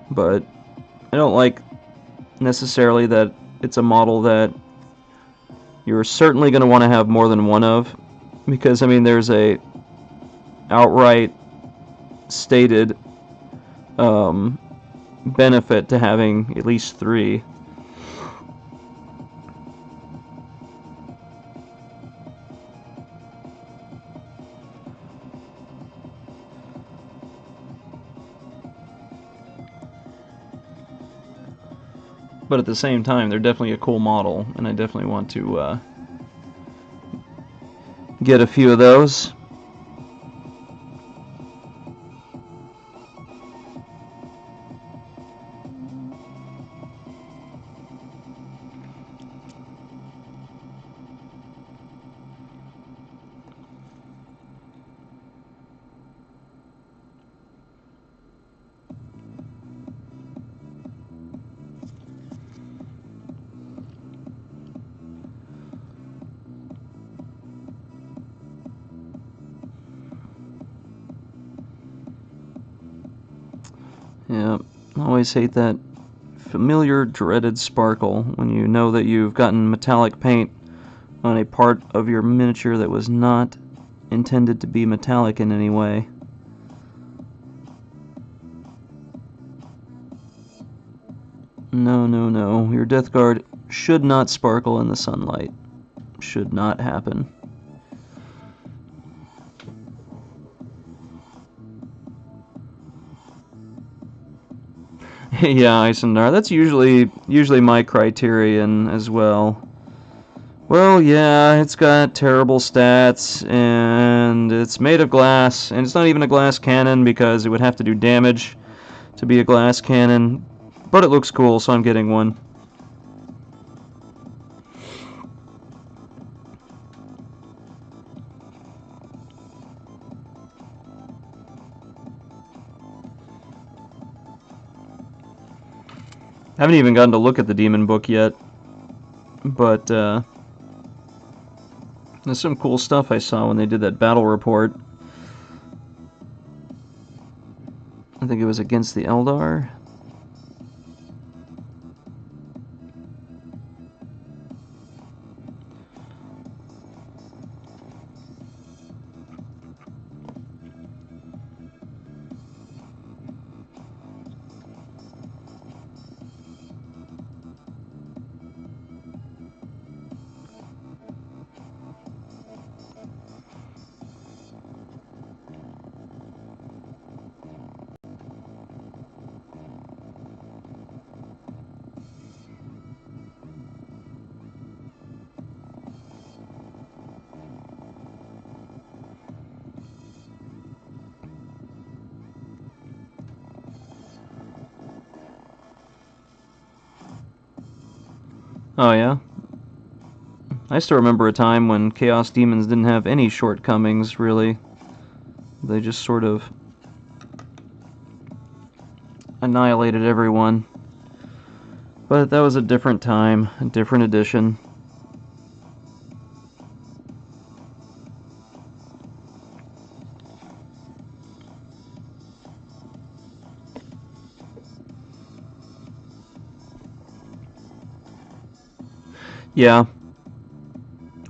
But I don't like necessarily that it's a model that you're certainly going to want to have more than one of, because I mean there's a outright stated benefit to having at least 3. But at the same time, they're definitely a cool model, and I definitely want to get a few of those. Yeah, I always hate that familiar, dreaded sparkle when you know that you've gotten metallic paint on a part of your miniature that was not intended to be metallic in any way. No, no, no. Your Death Guard should not sparkle in the sunlight. Should not happen. Yeah, Isendar. That's usually my criterion as well. Well, yeah, it's got terrible stats, and it's made of glass, and it's not even a glass cannon because it would have to do damage to be a glass cannon, but it looks cool, so I'm getting one. I haven't even gotten to look at the Demon Book yet, but there's some cool stuff I saw when they did that battle report. I think it was against the Eldar. Oh yeah? I still remember a time when Chaos Demons didn't have any shortcomings, really. They just sort of annihilated everyone. But that was a different time, a different edition. Yeah.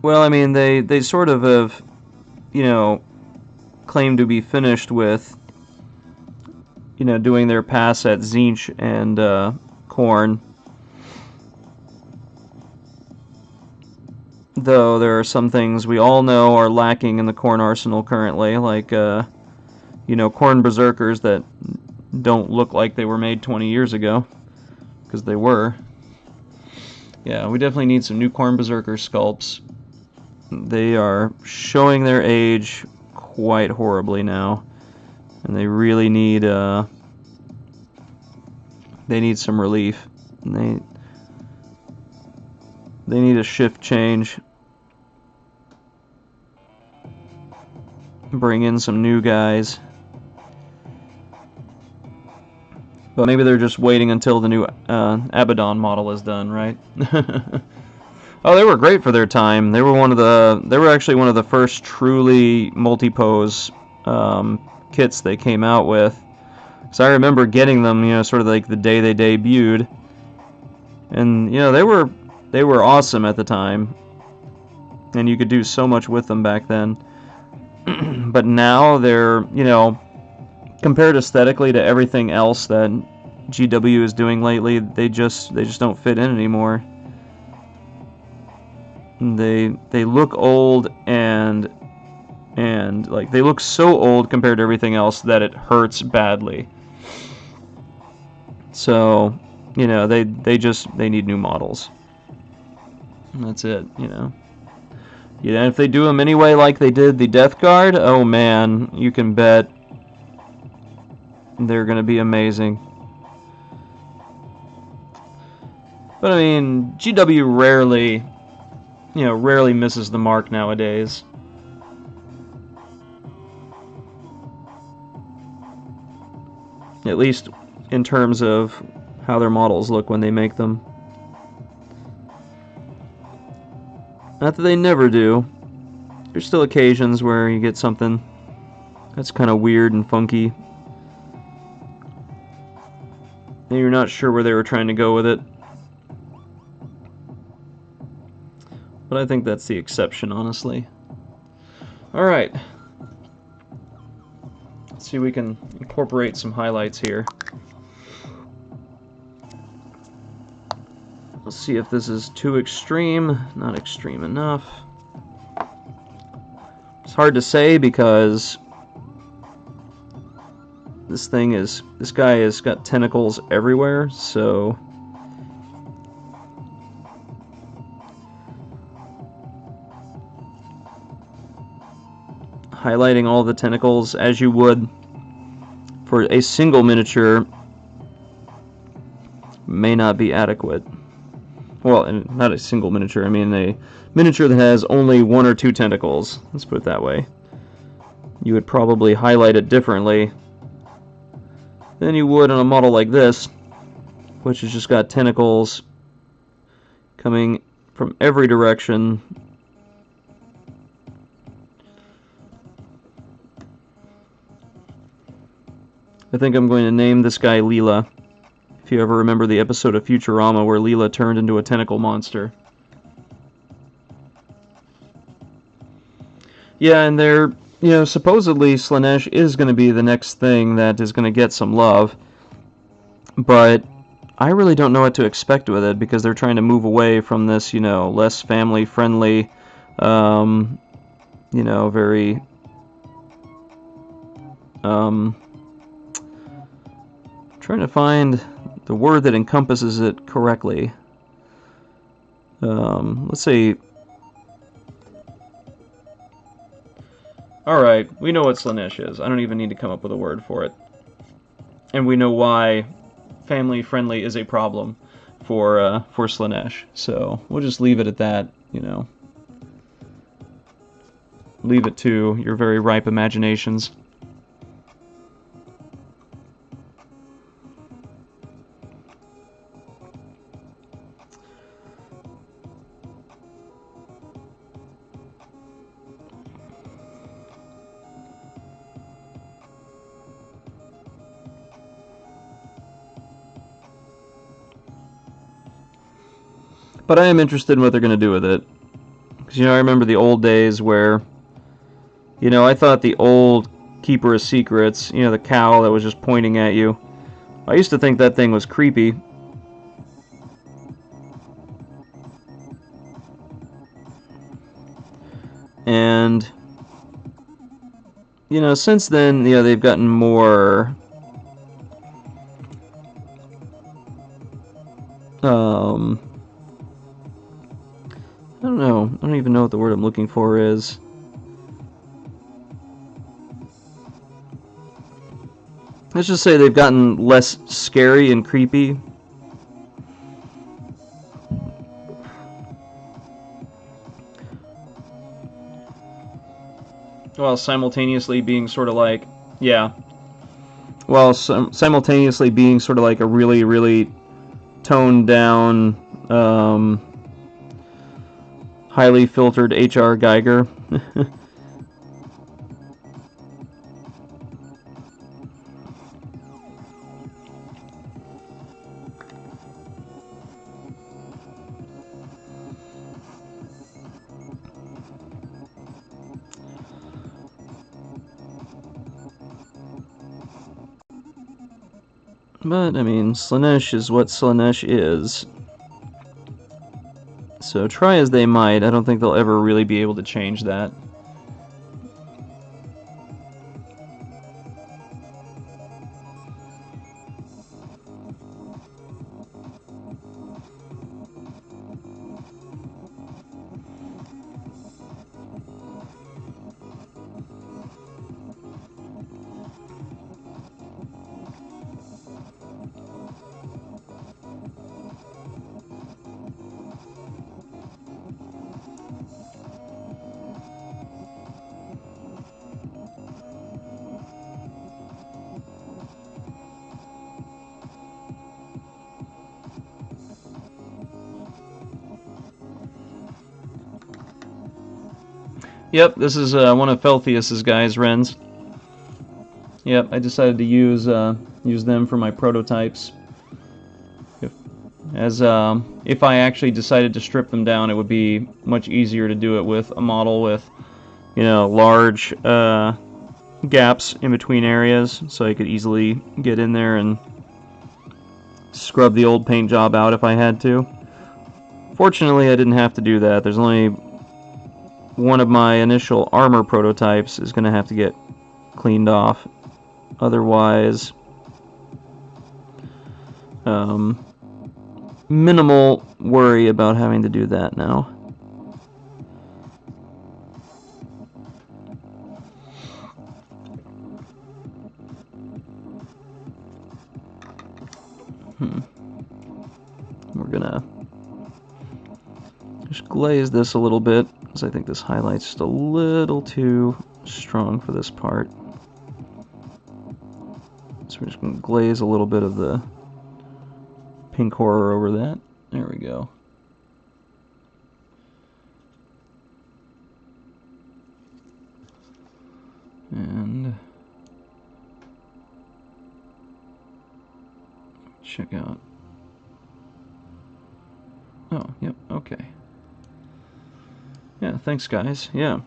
Well, I mean, they sort of have, you know, claimed to be finished with, you know, doing their pass at Tzeentch and Khorne. Though there are some things we all know are lacking in the Khorne arsenal currently, like, you know, Khorne Berserkers that don't look like they were made 20 years ago, because they were. Yeah, we definitely need some new Khorne Berserker sculpts. They are showing their age quite horribly now, and they really need some relief. And they need a shift change. Bring in some new guys. But maybe they're just waiting until the new Abaddon model is done, right? Oh, they were great for their time. They were actually one of the first truly multi-pose kits they came out with. So I remember getting them, you know, sort of like the day they debuted. And you know, they were awesome at the time. And you could do so much with them back then. But now they're, you know, compared aesthetically to everything else that GW is doing lately, they just don't fit in anymore. They look old and like they look so old compared to everything else that it hurts badly. So, you know, they need new models. And that's it, you know. Yeah, if they do them anyway like they did the Death Guard, oh man, you can bet they're going to be amazing. But I mean, GW rarely misses the mark nowadays. At least in terms of how their models look when they make them. Not that they never do. There's still occasions where you get something that's kind of weird and funky. and you're not sure where they were trying to go with it. But I think that's the exception, honestly. Alright. Let's see if we can incorporate some highlights here. Let's see if this is too extreme, not extreme enough. It's hard to say because this guy has got tentacles everywhere, so highlighting all the tentacles as you would for a single miniature may not be adequate. Well, and not a single miniature, I mean a miniature that has only 1 or 2 tentacles. Let's put it that way. You would probably highlight it differently than you would on a model like this, which has just got tentacles coming from every direction. I think I'm going to name this guy Leela. If you ever remember the episode of Futurama where Leela turned into a tentacle monster. Yeah, and they're, supposedly Slaanesh is going to be the next thing that is going to get some love. But I really don't know what to expect with it because they're trying to move away from this, less family-friendly, very trying to find the word that encompasses it correctly. Let's see. Alright, we know what Slaanesh is. I don't even need to come up with a word for it. And we know why family-friendly is a problem for Slaanesh. So, we'll just leave it at that, Leave it to your very ripe imaginations. But I am interested in what they're going to do with it. Because, I remember the old days where, I thought the old Keeper of Secrets, the cow that was just pointing at you, I used to think that thing was creepy. And, since then, they've gotten more, I don't know. I don't even know what the word I'm looking for is. Let's just say they've gotten less scary and creepy. While simultaneously being sort of like, simultaneously being sort of like a really, really toned down, highly filtered H.R. Geiger. But, I mean, Slaanesh is what Slaanesh is. So try as they might, I don't think they'll ever really be able to change that. Yep, this is one of Felthius's guys, Wrens. Yep, I decided to use them for my prototypes. as if I actually decided to strip them down, it would be much easier to do it with a model with, you know, large gaps in between areas, so I could easily get in there and scrub the old paint job out if I had to. Fortunately, I didn't have to do that. There's only one of my initial armor prototypes is going to have to get cleaned off. Otherwise, minimal worry about having to do that now. We're gonna just glaze this a little bit, because I think this highlight's just a little too strong for this part. So we're just gonna glaze a little bit of the pink horror over that. There we go. And check out. Oh, yep, okay. Yeah, thanks guys. Yeah.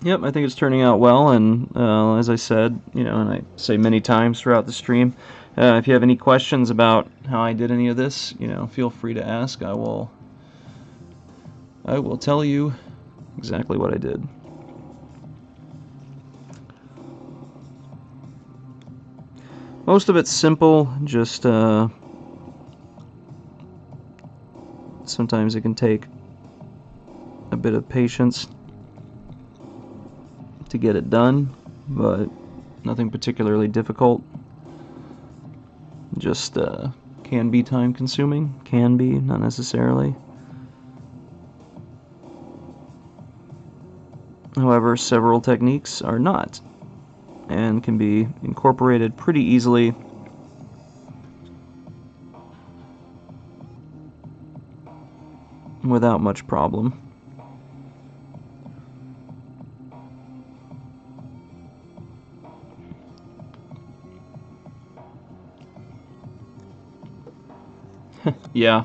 Yep, I think it's turning out well, and as I said, you know, and I say many times throughout the stream, if you have any questions about how I did any of this, you know, feel free to ask. I will tell you exactly what I did. Most of it's simple, just sometimes it can take a bit of patience to get it done, but nothing particularly difficult. Just can be time consuming, can be, not necessarily. However, several techniques are not, and can be incorporated pretty easily without much problem. Yeah.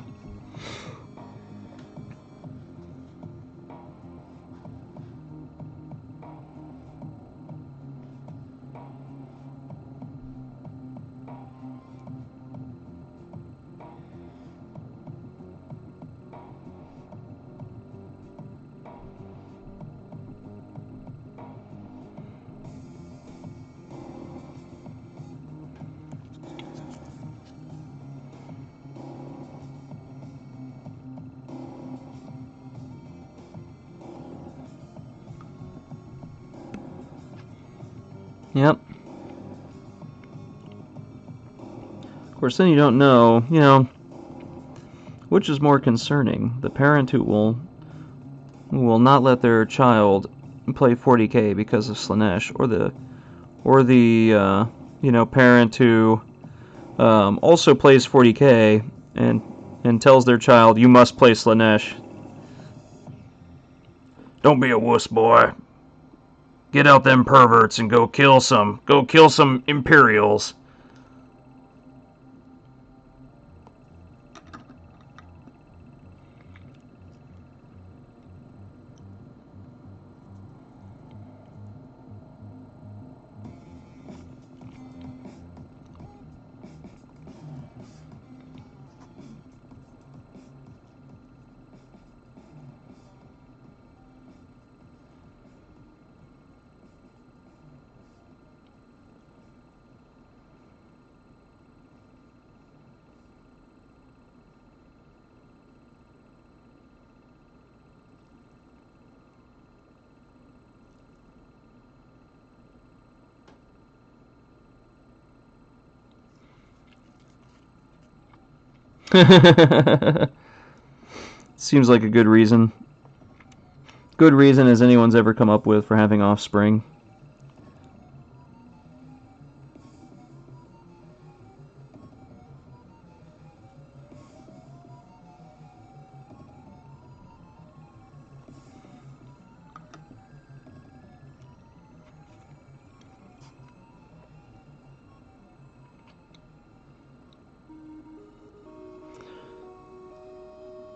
Yep. Of course, then you don't know, you know, which is more concerning, the parent who will not let their child play 40K because of Slaanesh, or the you know, parent who also plays 40K and tells their child, you must play Slaanesh. Don't be a wuss, boy. Get out them perverts and go kill some Imperials. Seems like a good reason. Good reason as anyone's ever come up with for having offspring.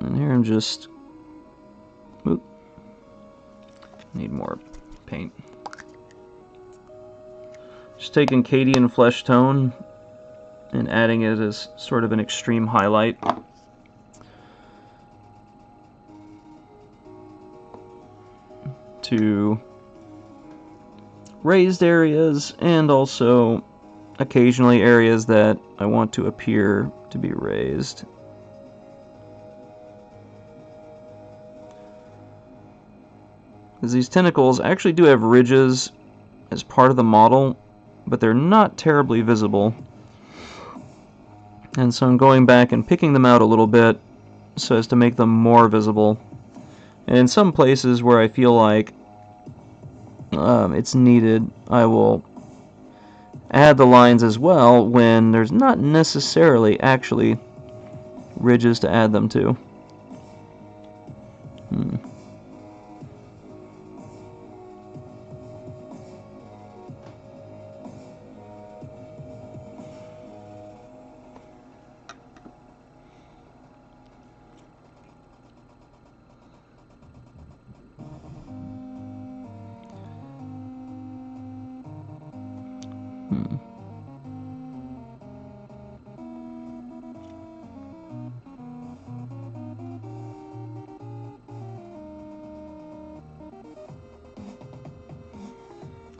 And here I'm just... Oop, need more paint. Just taking Cadian Flesh Tone and adding it as sort of an extreme highlight. To raised areas and also occasionally areas that I want to appear to be raised. Because these tentacles actually do have ridges as part of the model, but they're not terribly visible. And so I'm going back and picking them out a little bit so as to make them more visible. And in some places where I feel like it's needed, I will add the lines as well when there's not necessarily actually ridges to add them to.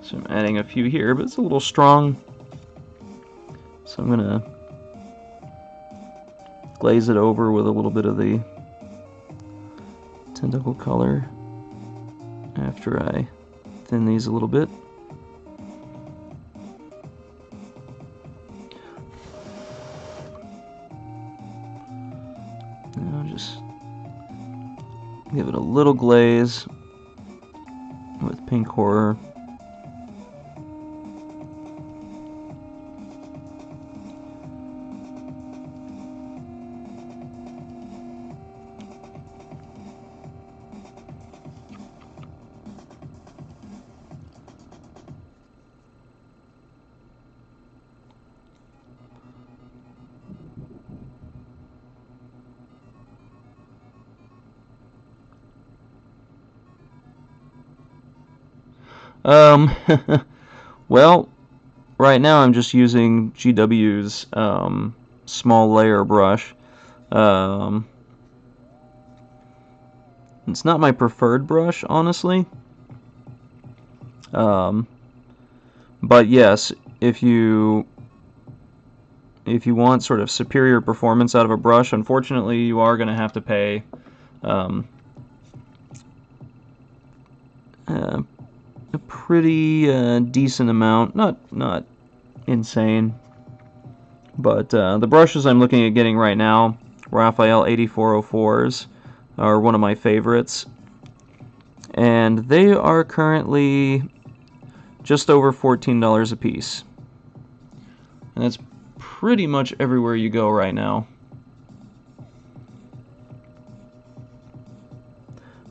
So I'm adding a few here, but it's a little strong. So I'm gonna glaze it over with a little bit of the tentacle color after I thin these a little bit. Now just give it a little glaze with Pink Horror. Well, right now I'm just using GW's small layer brush. It's not my preferred brush, honestly. But yes, if you want sort of superior performance out of a brush, unfortunately you are going to have to pay a pretty decent amount, not insane, but the brushes I'm looking at getting right now, Raphael 8404s, are one of my favorites, and they are currently just over $14 a piece, and that's pretty much everywhere you go right now.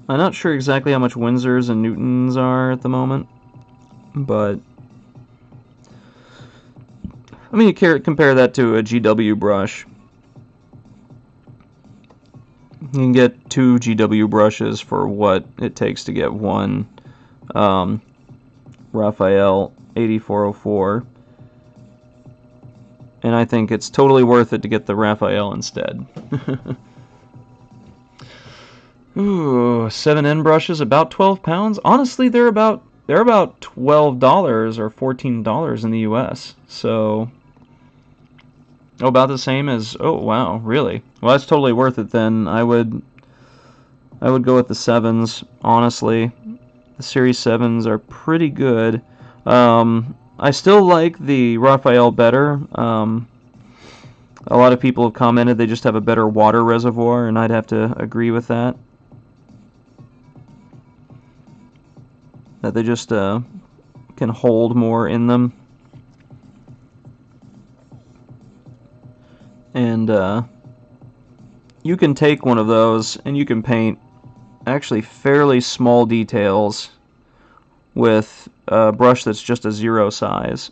I'm not sure exactly how much Windsors and Newtons are at the moment, but I mean, you compare that to a GW brush. You can get 2 GW brushes for what it takes to get one Raphael 8404, and I think it's totally worth it to get the Raphael instead. Ooh, 7N brushes, about 12 pounds. Honestly, they're about $12 or $14 in the US. So, about the same as, oh wow, really? Well, that's totally worth it then. I would go with the 7s, honestly. The Series 7s are pretty good. I still like the Raphael better. A lot of people have commented they just have a better water reservoir, and I'd have to agree with that. That they just can hold more in them. And you can take one of those and you can paint actually fairly small details with a brush that's just a 0 size.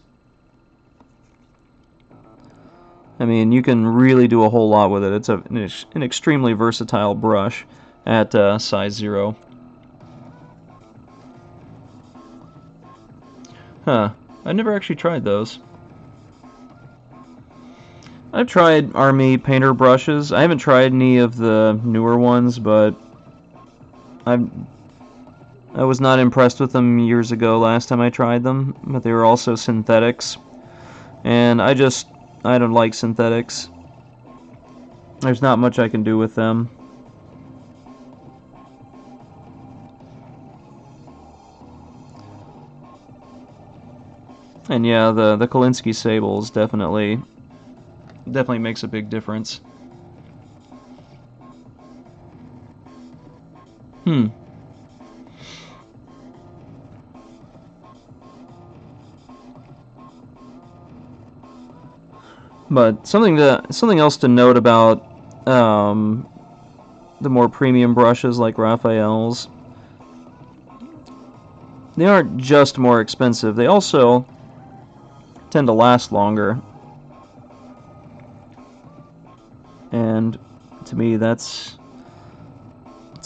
I mean, you can really do a whole lot with it. It's an extremely versatile brush at size 0. Huh. I never actually tried those. I've tried Army painter brushes. I haven't tried any of the newer ones, but I was not impressed with them years ago last time I tried them, but they were also synthetics. And I don't like synthetics. There's not much I can do with them. And yeah, the Kolinsky Sables definitely makes a big difference. But something else to note about the more premium brushes like Raphael's, they aren't just more expensive, they also tend to last longer. And to me, it's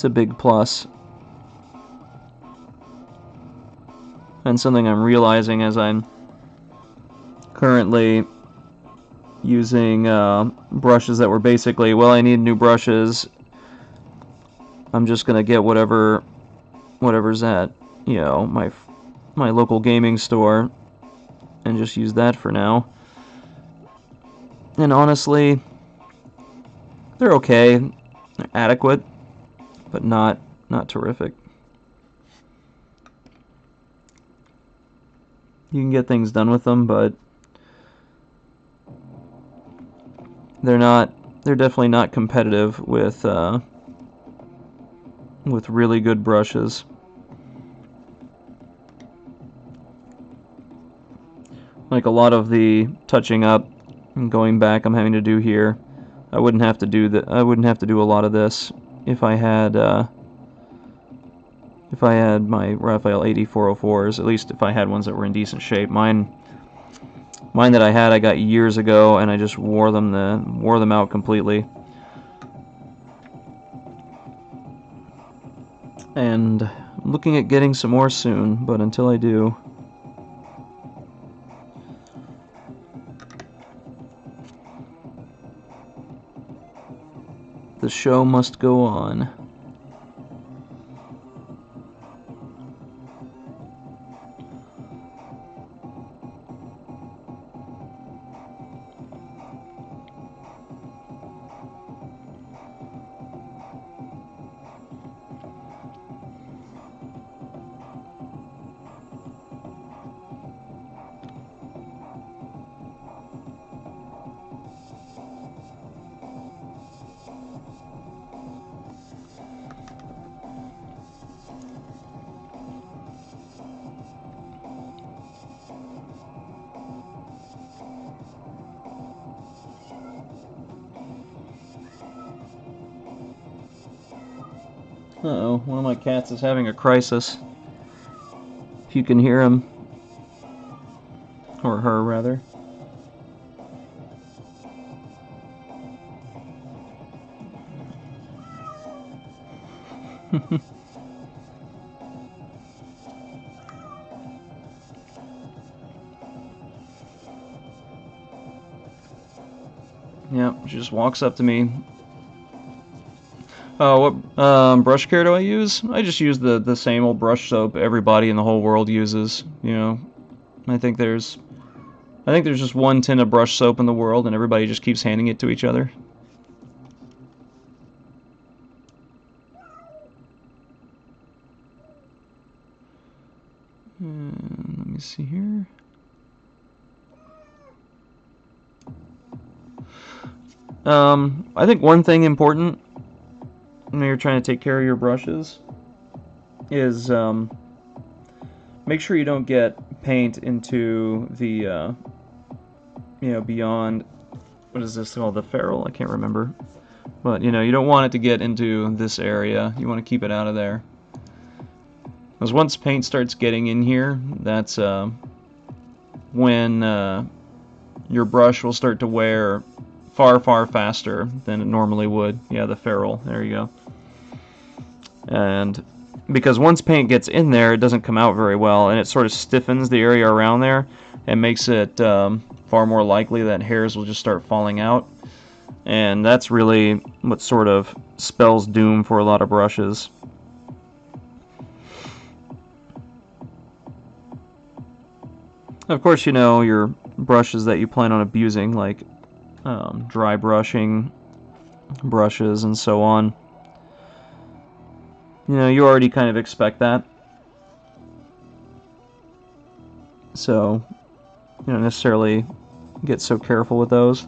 a big plus. And something I'm realizing as I'm currently using brushes that were basically, well, I need new brushes, I'm just gonna get whatever's at, you know, my local gaming store, and just use that for now. And honestly, they're okay, they're adequate, but not terrific. You can get things done with them, but they're definitely not competitive with really good brushes. Like a lot of the touching up and going back I'm having to do here, I wouldn't have to do a lot of this if I had my Raphael 8404s, at least if I had ones that were in decent shape. Mine that I had I got years ago, and I just wore them out completely. And I'm looking at getting some more soon, but until I do, the show must go on. Uh-oh, one of my cats is having a crisis. If you can hear him. Or her, rather. Yep, she just walks up to me. What brush care do I use? I just use the same old brush soap everybody in the whole world uses. You know, I think there's just one tin of brush soap in the world, and everybody just keeps handing it to each other. And let me see here. I think one thing important when you're trying to take care of your brushes is make sure you don't get paint into the beyond, what is this called, the ferrule? I can't remember, but you don't want it to get into this area. You want to keep it out of there, because once paint starts getting in here, that's when your brush will start to wear far, far faster than it normally would. Yeah, the ferrule. There you go. And because once paint gets in there, it doesn't come out very well, and it sort of stiffens the area around there and makes it far more likely that hairs will just start falling out. And that's really what sort of spells doom for a lot of brushes. Of course, you know, your brushes that you plan on abusing, like dry brushing brushes and so on. You know, you already kind of expect that. So, you don't necessarily get so careful with those.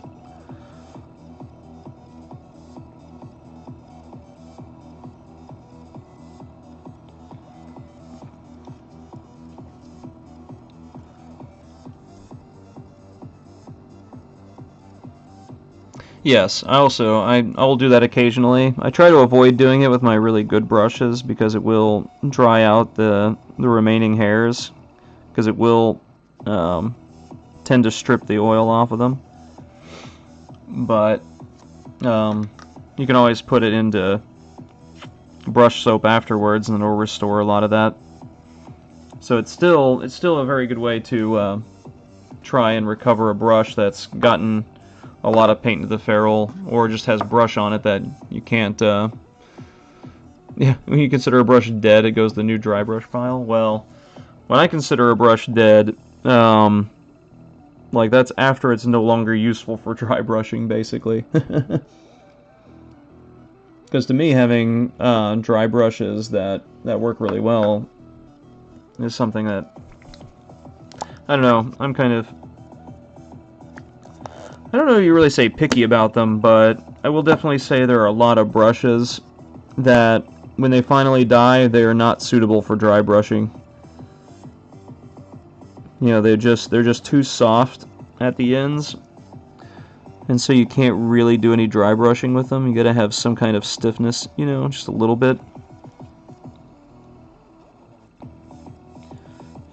Yes, I will do that occasionally. I try to avoid doing it with my really good brushes because it will dry out the remaining hairs, because it will tend to strip the oil off of them. But you can always put it into brush soap afterwards, and it'll restore a lot of that. So it's still a very good way to try and recover a brush that's gotten a lot of paint into the ferrule, or just has brush on it that you can't, yeah, when you consider a brush dead, it goes to the new dry brush pile. Well, when I consider a brush dead, like, that's after it's no longer useful for dry brushing, basically. Because to me, having dry brushes that work really well is something that, I don't know, I don't know if you really say picky about them, but I will definitely say there are a lot of brushes that, when they finally die, they are not suitable for dry brushing. You know, they're just too soft at the ends, and so you can't really do any dry brushing with them. You gotta have some kind of stiffness, you know, just a little bit.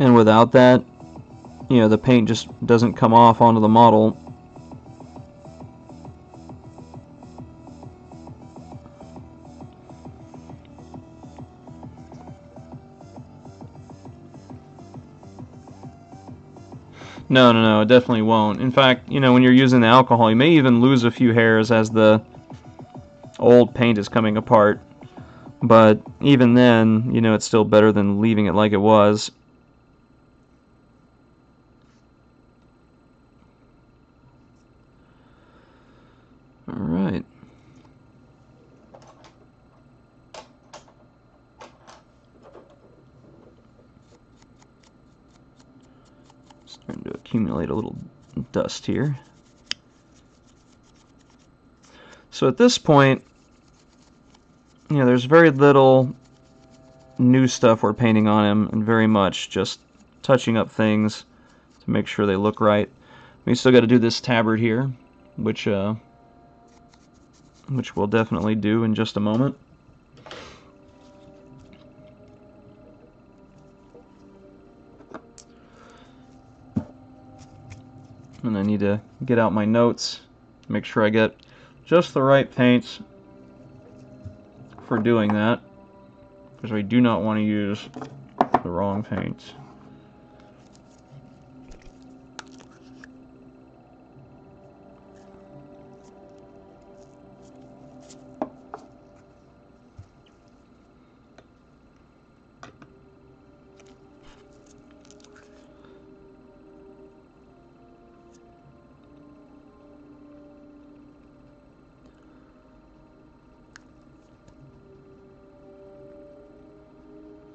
And without that, you know, the paint just doesn't come off onto the model. No, it definitely won't. In fact, you know, when you're using the alcohol, you may even lose a few hairs as the old paint is coming apart. But even then, you know, it's still better than leaving it like it was. Alright. Starting to accumulate a little dust here. So at this point, you know, there's very little new stuff we're painting on him, and very much just touching up things to make sure they look right. We still got to do this tabard here, which we'll definitely do in just a moment. And I need to get out my notes, make sure I get just the right paints for doing that, because we do not want to use the wrong paints.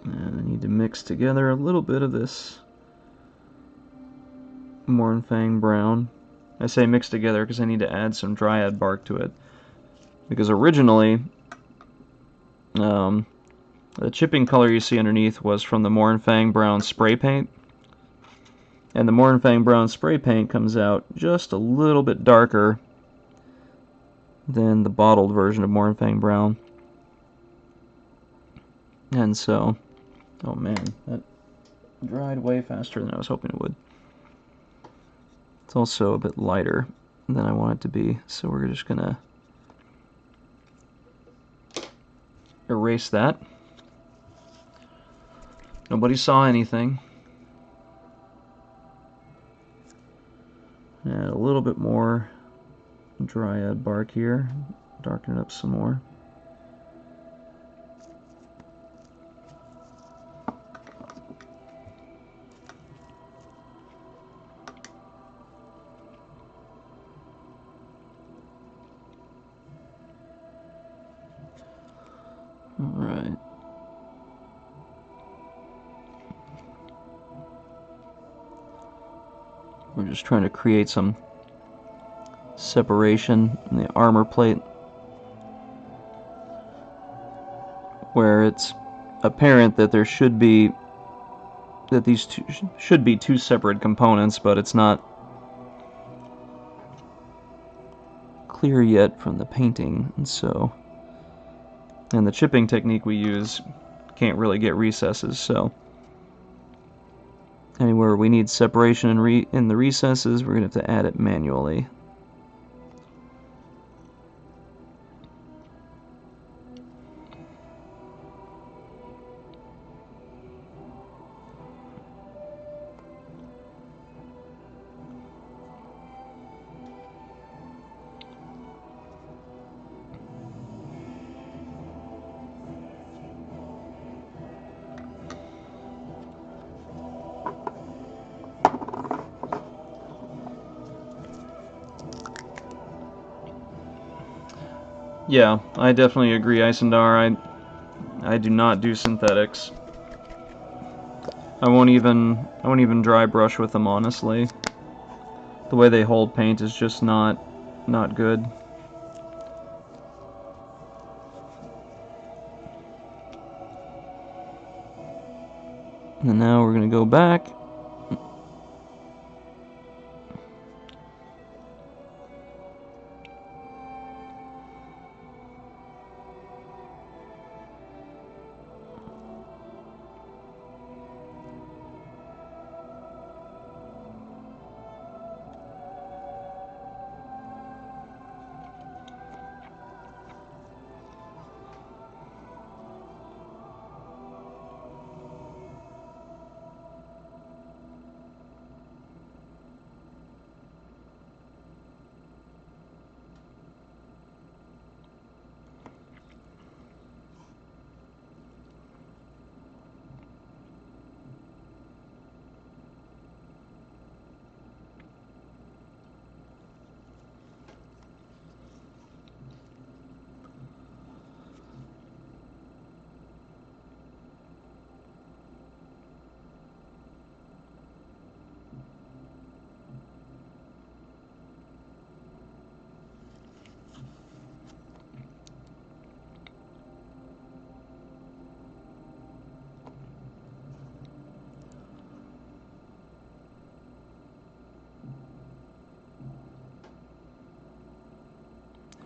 And I need to mix together a little bit of this Mournfang brown. I say mix together because I need to add some dryad bark to it. Because originally, the chipping color you see underneath was from the Mournfang brown spray paint. And the Mournfang brown spray paint comes out just a little bit darker than the bottled version of Mournfang brown. And so, oh man, that dried way faster than I was hoping it would. It's also a bit lighter than I want it to be, so we're just gonna erase that. Nobody saw anything. Add a little bit more dryad bark here, darken it up some more. Alright. We're just trying to create some separation in the armor plate where it's apparent that there should be these should be two separate components, but it's not clear yet from the painting, and the chipping technique we use can't really get recesses, so anywhere we need separation in the recesses, we're going to have to add it manually. Yeah, I definitely agree, Isendar. I do not do synthetics. I won't even dry brush with them, honestly. The way they hold paint is just not good. And now we're going to go back.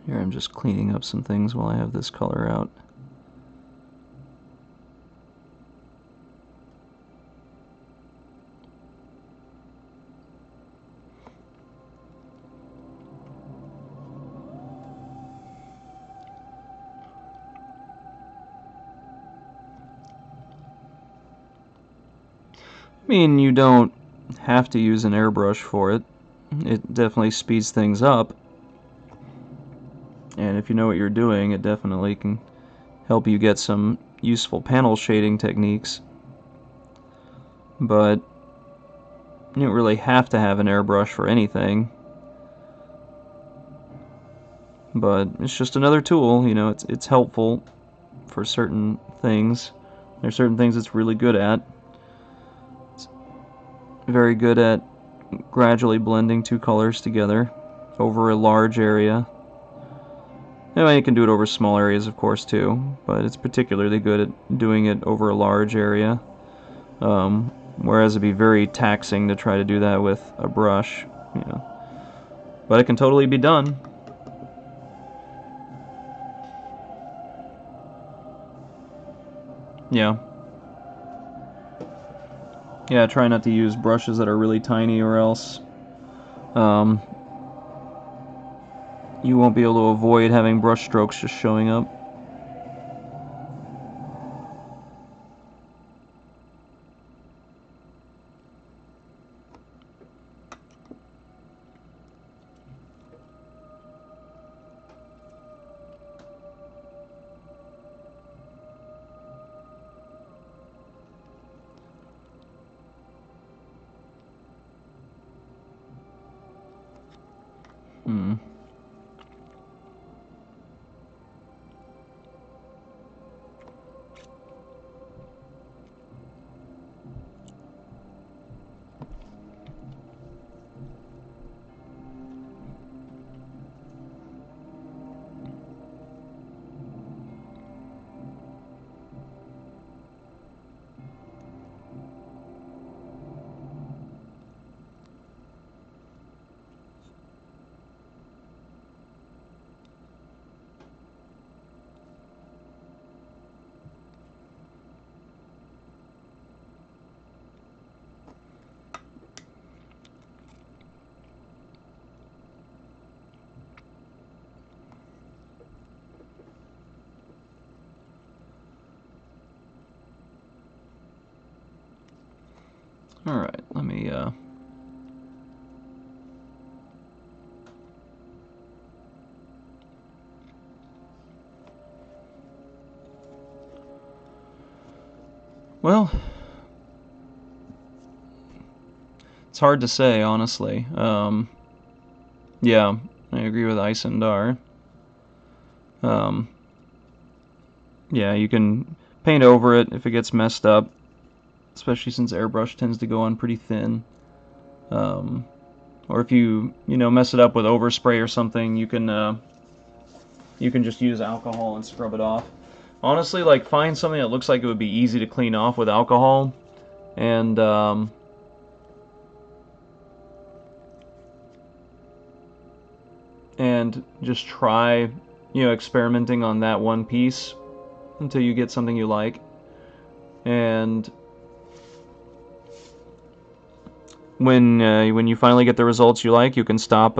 Here I'm just cleaning up some things while I have this color out. I mean, you don't have to use an airbrush for it. It definitely speeds things up. And if you know what you're doing, it definitely can help you get some useful panel shading techniques. But you don't really have to have an airbrush for anything. But it's just another tool, you know, it's helpful for certain things. There's certain things it's really good at. It's very good at gradually blending two colors together over a large area. Anyway, you can do it over small areas, of course, too, but it's particularly good at doing it over a large area. Whereas it'd be very taxing to try to do that with a brush, you know. But it can totally be done. Yeah. Yeah, try not to use brushes that are really tiny, or else um, you won't be able to avoid having brush strokes just showing up. Alright, let me, well, it's hard to say, honestly. Yeah, I agree with Isendar. Yeah, you can paint over it if it gets messed up, especially since airbrush tends to go on pretty thin. Or if you mess it up with overspray or something, you can just use alcohol and scrub it off. Honestly, like, find something that looks like it would be easy to clean off with alcohol, and just try, experimenting on that one piece until you get something you like. And when you finally get the results you like, you can stop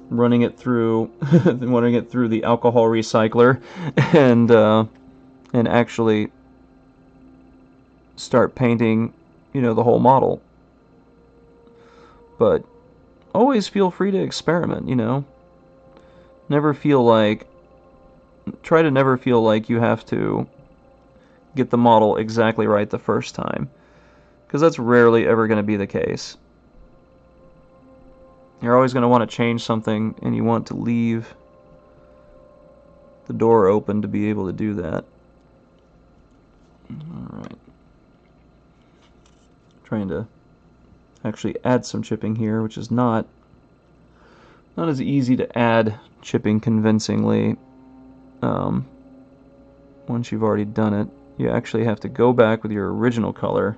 running it through the alcohol recycler and actually start painting, the whole model. But always feel free to experiment, try to never feel like you have to get the model exactly right the first time, because that's rarely ever going to be the case. You're always going to want to change something, and you want to leave the door open to be able to do that. Alright. Trying to actually add some chipping here, which is not as easy to add chipping convincingly once you've already done it. You actually have to go back with your original color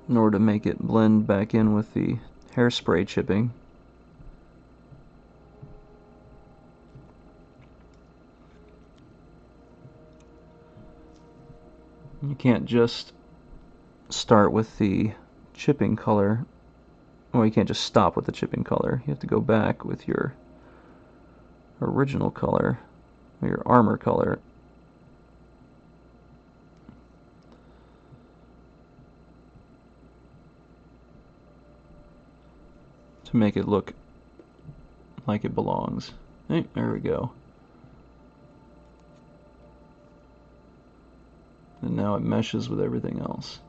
in order to make it blend back in with the hairspray chipping. You can't just start with the chipping color. Well, you can't just stop with the chipping color. You have to go back with your original color, or your armor color. To make it look like it belongs. Hey, there we go. And now it meshes with everything else.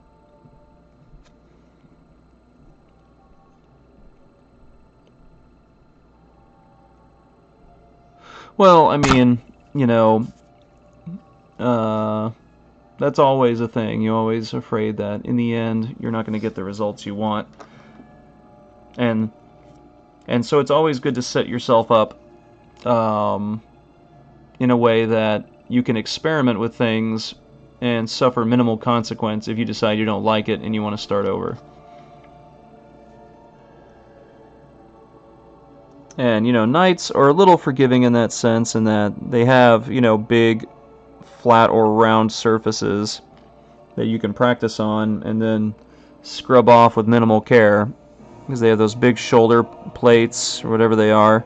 Well, I mean, that's always a thing. You're always afraid that in the end you're not going to get the results you want. And so it's always good to set yourself up in a way that you can experiment with things and suffer minimal consequence if you decide you don't like it and you want to start over. And, you know, knights are a little forgiving in that sense, in that they have, you know, big, flat or round surfaces that you can practice on and then scrub off with minimal care, because they have those big shoulder plates or whatever they are.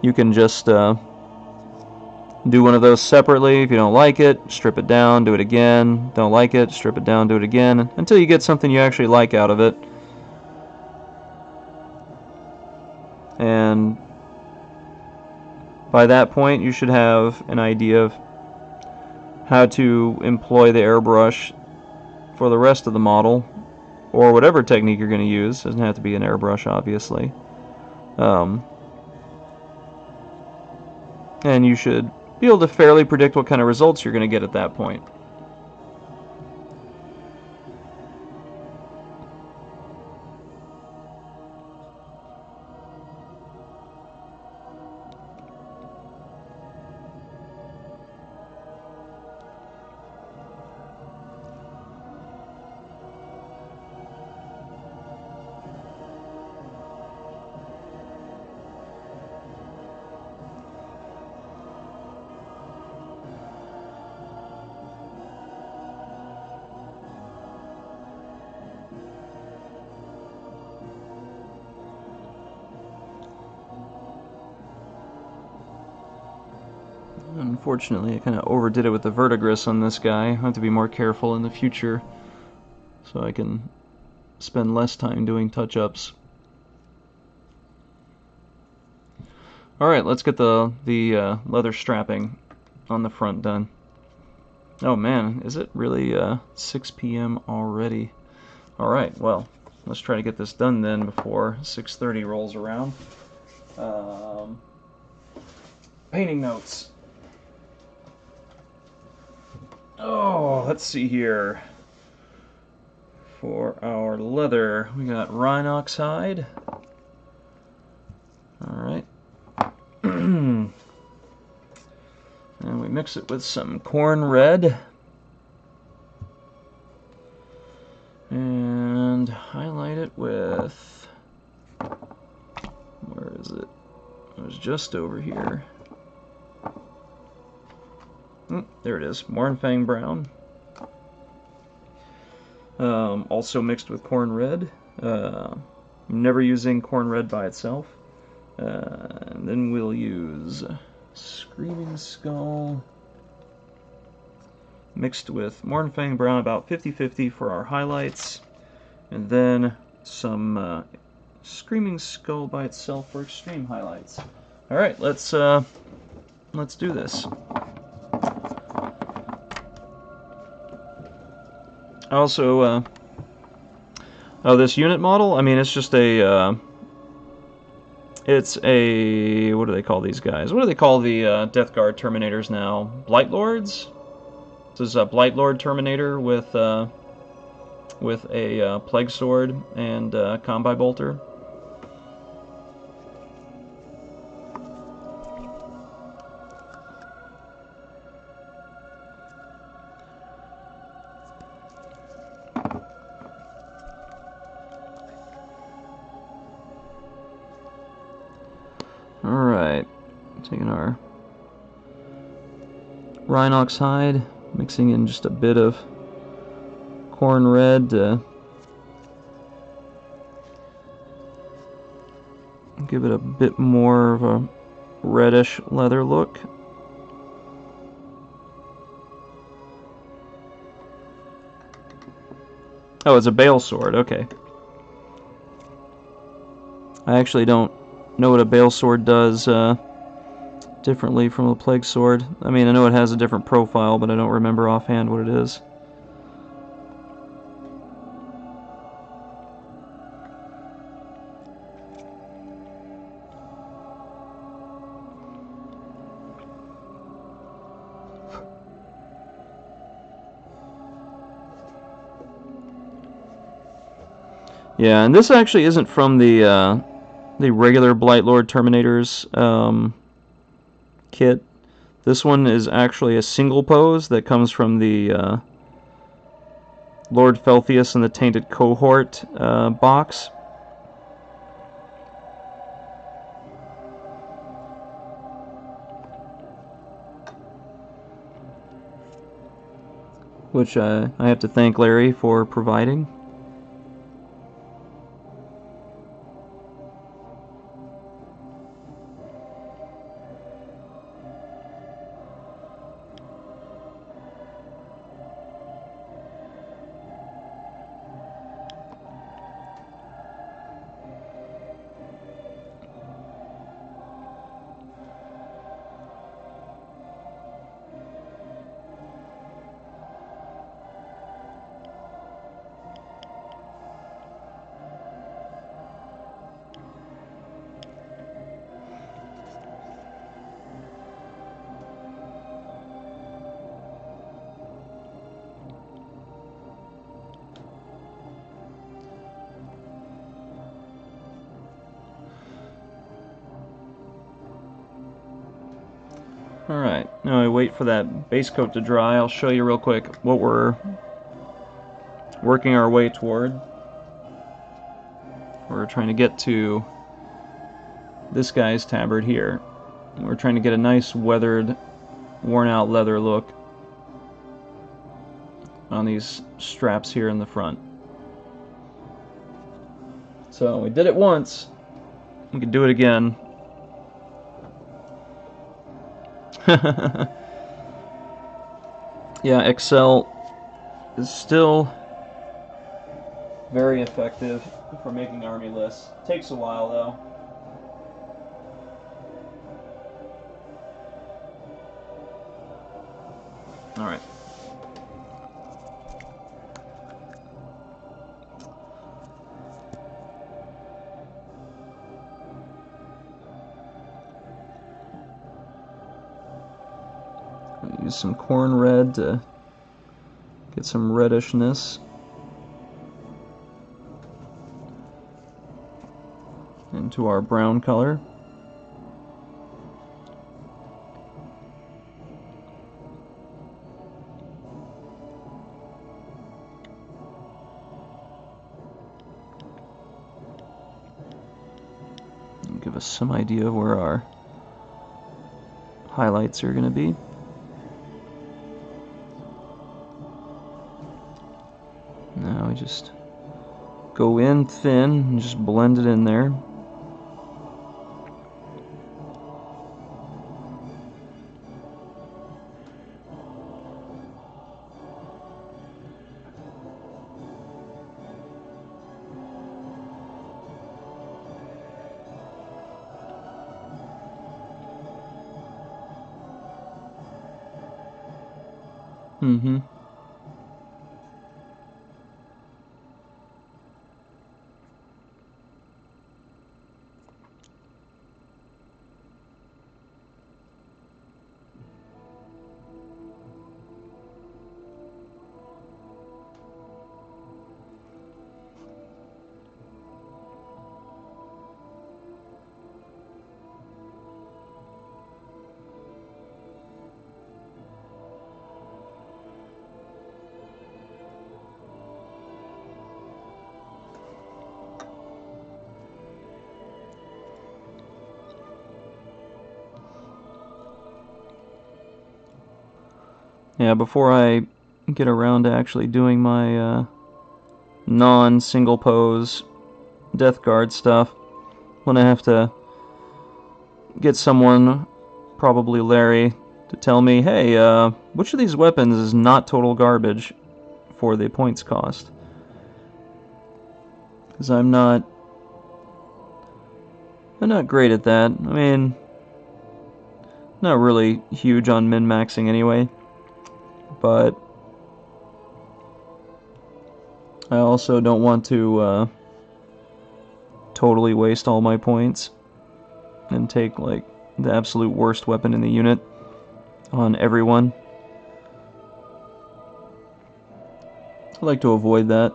You can just do one of those separately. If you don't like it, strip it down, do it again. Don't like it, strip it down, do it again, until you get something you actually like out of it. And by that point, you should have an idea of how to employ the airbrush for the rest of the model, or whatever technique you're going to use. Doesn't have to be an airbrush, obviously. And you should be able to fairly predict what kind of results you're going to get at that point. Unfortunately, I kind of overdid it with the verdigris on this guy. I have to be more careful in the future so I can spend less time doing touch-ups. Alright, let's get the leather strapping on the front done. Oh man, is it really 6 p.m. already? Alright, well, let's try to get this done then before 6:30 rolls around. Painting notes. Oh, let's see here. For our leather, we got Rhinox hide. Alright. And we mix it with some corn red. And highlight it with... where is it? It was just over here. There it is, Mournfang brown. Also mixed with corn red. I'm never using corn red by itself. And then we'll use Screaming Skull mixed with Mournfang brown, about 50-50 for our highlights. And then some Screaming Skull by itself for extreme highlights. Alright, let's do this. Also, this unit model, I mean, it's just a, it's a, what do they call these guys? What do they call the Death Guard Terminators now? Blight Lords? This is a Blight Lord Terminator with a Plague Sword and Combi Bolter. Alright, taking our Rhinox hide, mixing in just a bit of corn red to give it a bit more of a reddish leather look. Oh, it's a Bale Sword, okay. I actually don't know what a Bale Sword does differently from a Plague Sword. I mean, I know it has a different profile, but I don't remember offhand what it is. Yeah, and this actually isn't from the regular Blightlord Terminators kit. This one is actually a single pose that comes from the Lord Felthius and the Tainted Cohort box. which I have to thank Larry for providing. Alright, now I wait for that base coat to dry. I'll show you real quick what we're working our way toward. We're trying to get to this guy's tabard here. We're trying to get a nice weathered, worn out leather look on these straps here in the front. So we did it once, we could do it again. Yeah, Excel is still very effective for making army lists. Takes a while though. Alright. Use some corn red to get some reddishness into our brown color. And give us some idea of where our highlights are going to be. Now we just go in thin and just blend it in there. Mm-hmm. Yeah, before I get around to actually doing my non-single pose Death Guard stuff, I'm gonna have to get someone, probably Larry, to tell me, hey, which of these weapons is not total garbage for the points cost? Because I'm not great at that. I mean, not really huge on min-maxing anyway, but I also don't want to totally waste all my points and take like the absolute worst weapon in the unit on everyone. I like to avoid that.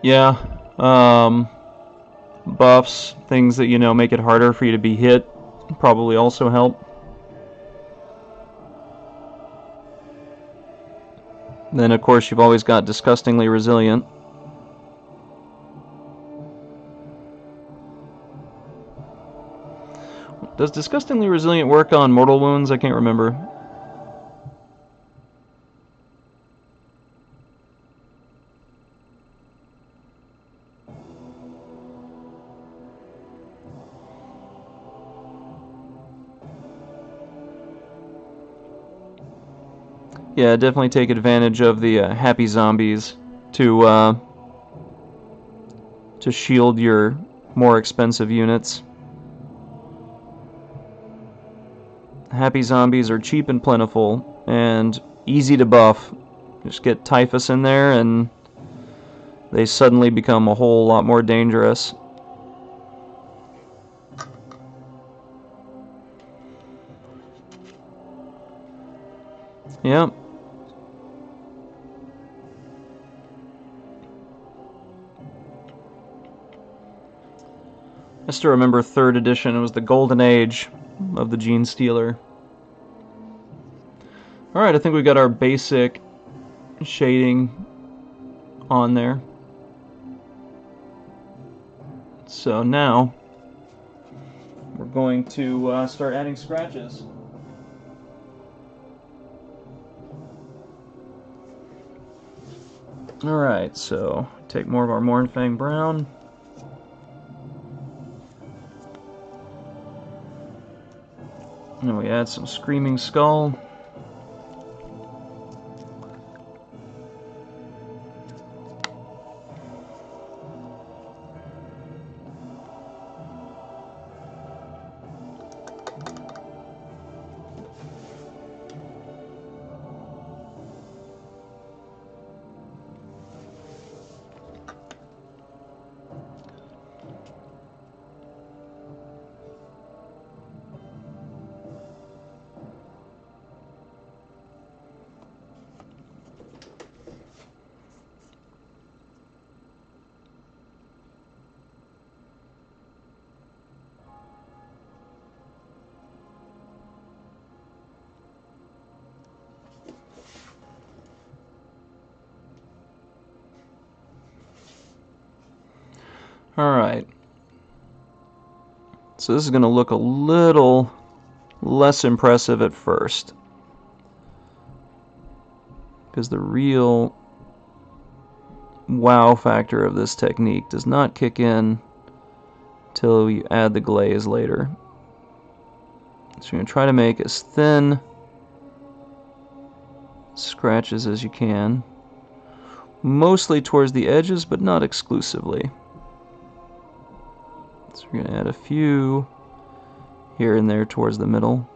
Yeah. Buffs, things that, make it harder for you to be hit, probably also help. Then, of course, you've always got Disgustingly Resilient. Does Disgustingly Resilient work on mortal wounds? I can't remember. Yeah, definitely take advantage of the happy zombies to shield your more expensive units. Happy zombies are cheap and plentiful and easy to buff. Just get Typhus in there and they suddenly become a whole lot more dangerous. Yep. I still remember 3rd edition. It was the golden age of the Genestealer. Alright, I think we got our basic shading on there. So now we're going to start adding scratches. Alright, so take more of our Mournfang Brown. And we add some Screaming Skull. Alright. So this is going to look a little less impressive at first, because the real wow factor of this technique does not kick in till you add the glaze later. So you're going to try to make as thin scratches as you can, mostly towards the edges, but not exclusively. So we're going to add a few here and there towards the middle.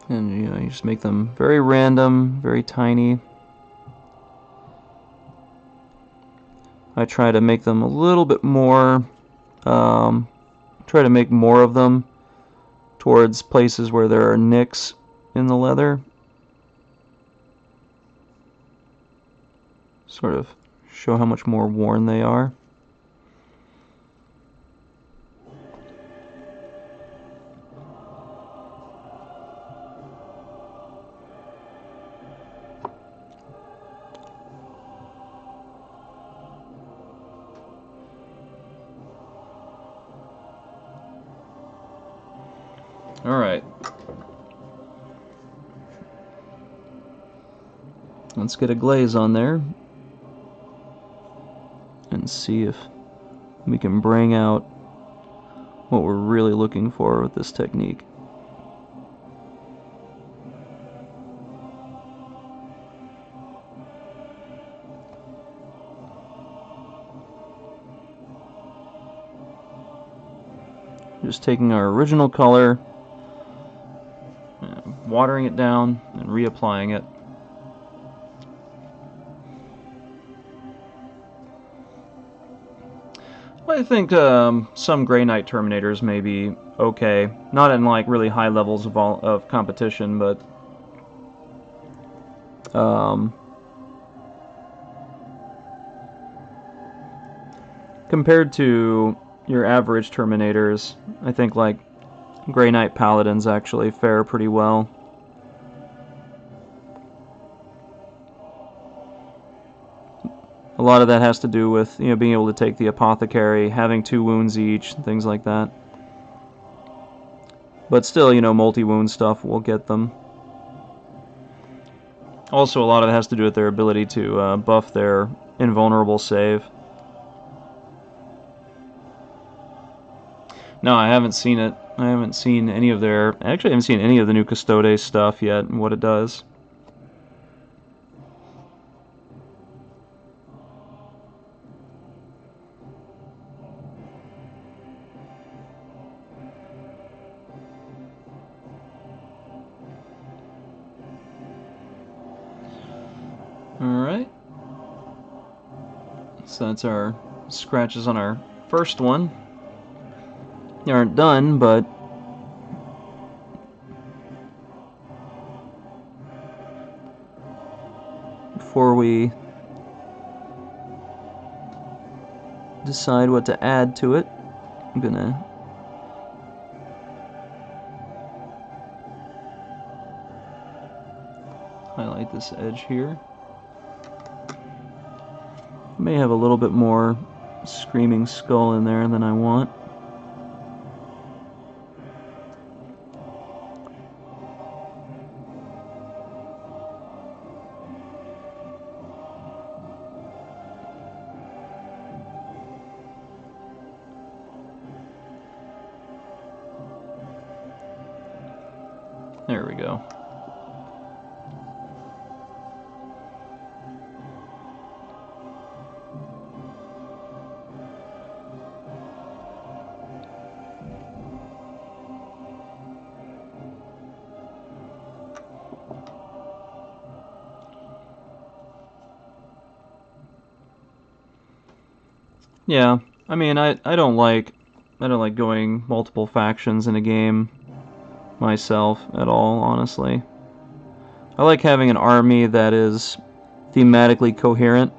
And you just make them very random, very tiny. I try to make them a little bit more, try to make more of them towards places where there are nicks in the leather. Sort of show how much more worn they are. Alright. Let's get a glaze on there and see if we can bring out what we're really looking for with this technique. Just taking our original color, watering it down, and reapplying it. I think some Grey Knight Terminators may be okay. Not in like really high levels of competition, but compared to your average Terminators, I think like Grey Knight Paladins actually fare pretty well. A lot of that has to do with, you know, being able to take the Apothecary, having 2 wounds each, things like that. But still, you know, multi-wound stuff will get them. Also, a lot of it has to do with their ability to buff their invulnerable save. No, I haven't seen it. I haven't seen any of their... Actually, I haven't seen any of the new Custodes stuff yet and what it does. Alright. So that's our scratches on our first one. They aren't done, but before we decide what to add to it, I'm gonna highlight this edge here. May have a little bit more Screaming Skull in there than I want. There we go. Yeah, I mean, I don't like going multiple factions in a game myself at all, honestly. I like having an army that is thematically coherent.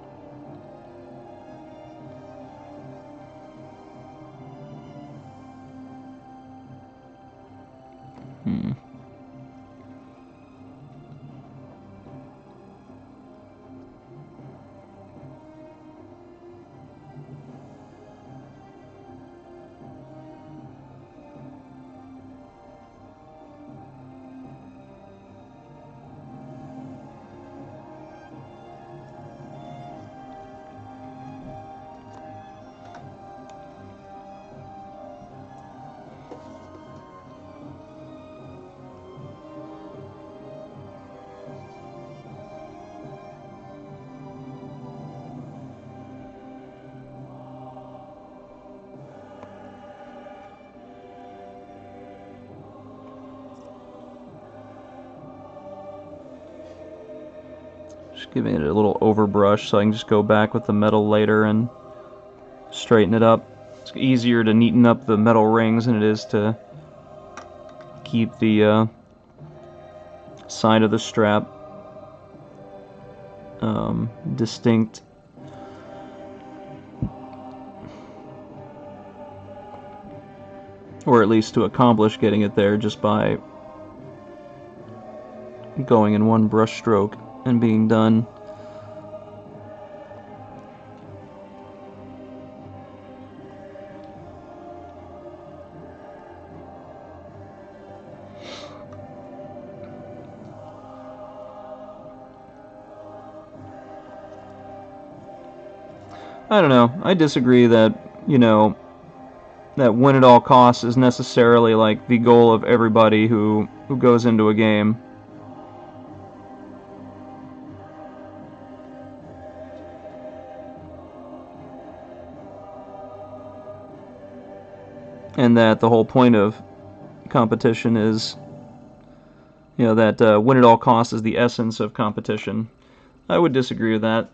Just giving it a little overbrush so I can just go back with the metal later and straighten it up. It's easier to neaten up the metal rings than it is to keep the side of the strap distinct. Or at least to accomplish getting it there just by going in one brush stroke and being done. I don't know. I disagree that, you know, that win at all costs is necessarily like the goal of everybody who goes into a game. And that the whole point of competition is, you know, that win at all costs is the essence of competition. I would disagree with that.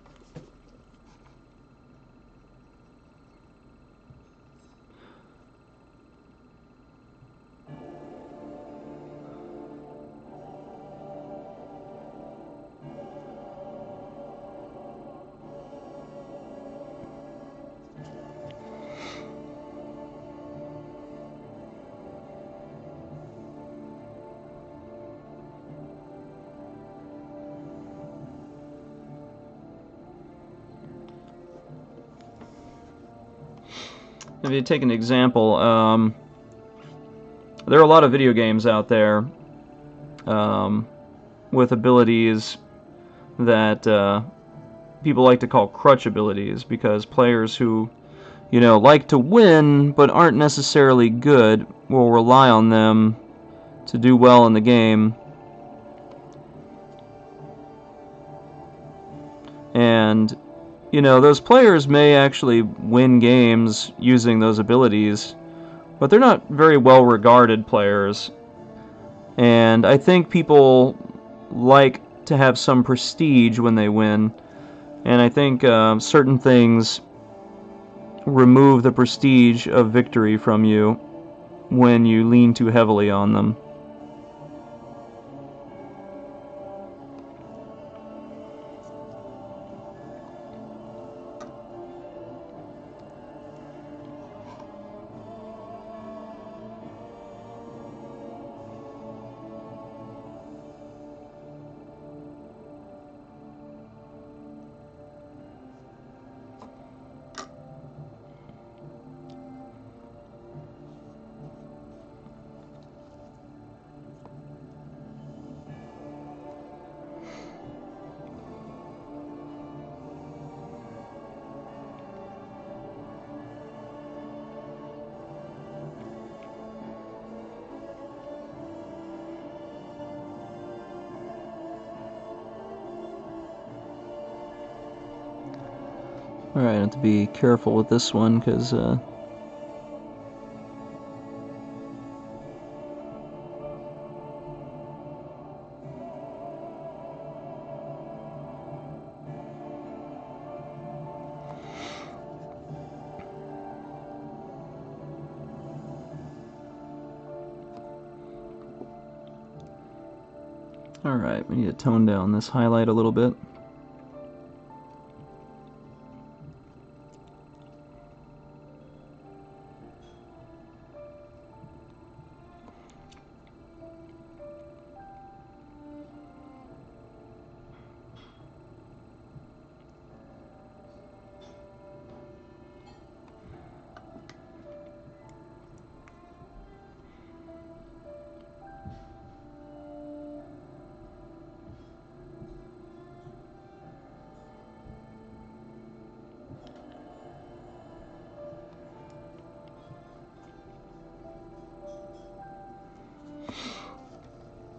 If you take an example, there are a lot of video games out there with abilities that people like to call crutch abilities, because players who, you know, like to win but aren't necessarily good will rely on them to do well in the game. And, you know, those players may actually win games using those abilities, but they're not very well regarded players. And I think people like to have some prestige when they win, and I think certain things remove the prestige of victory from you when you lean too heavily on them. Alright, I have to be careful with this one because alright, we need to tone down this highlight a little bit.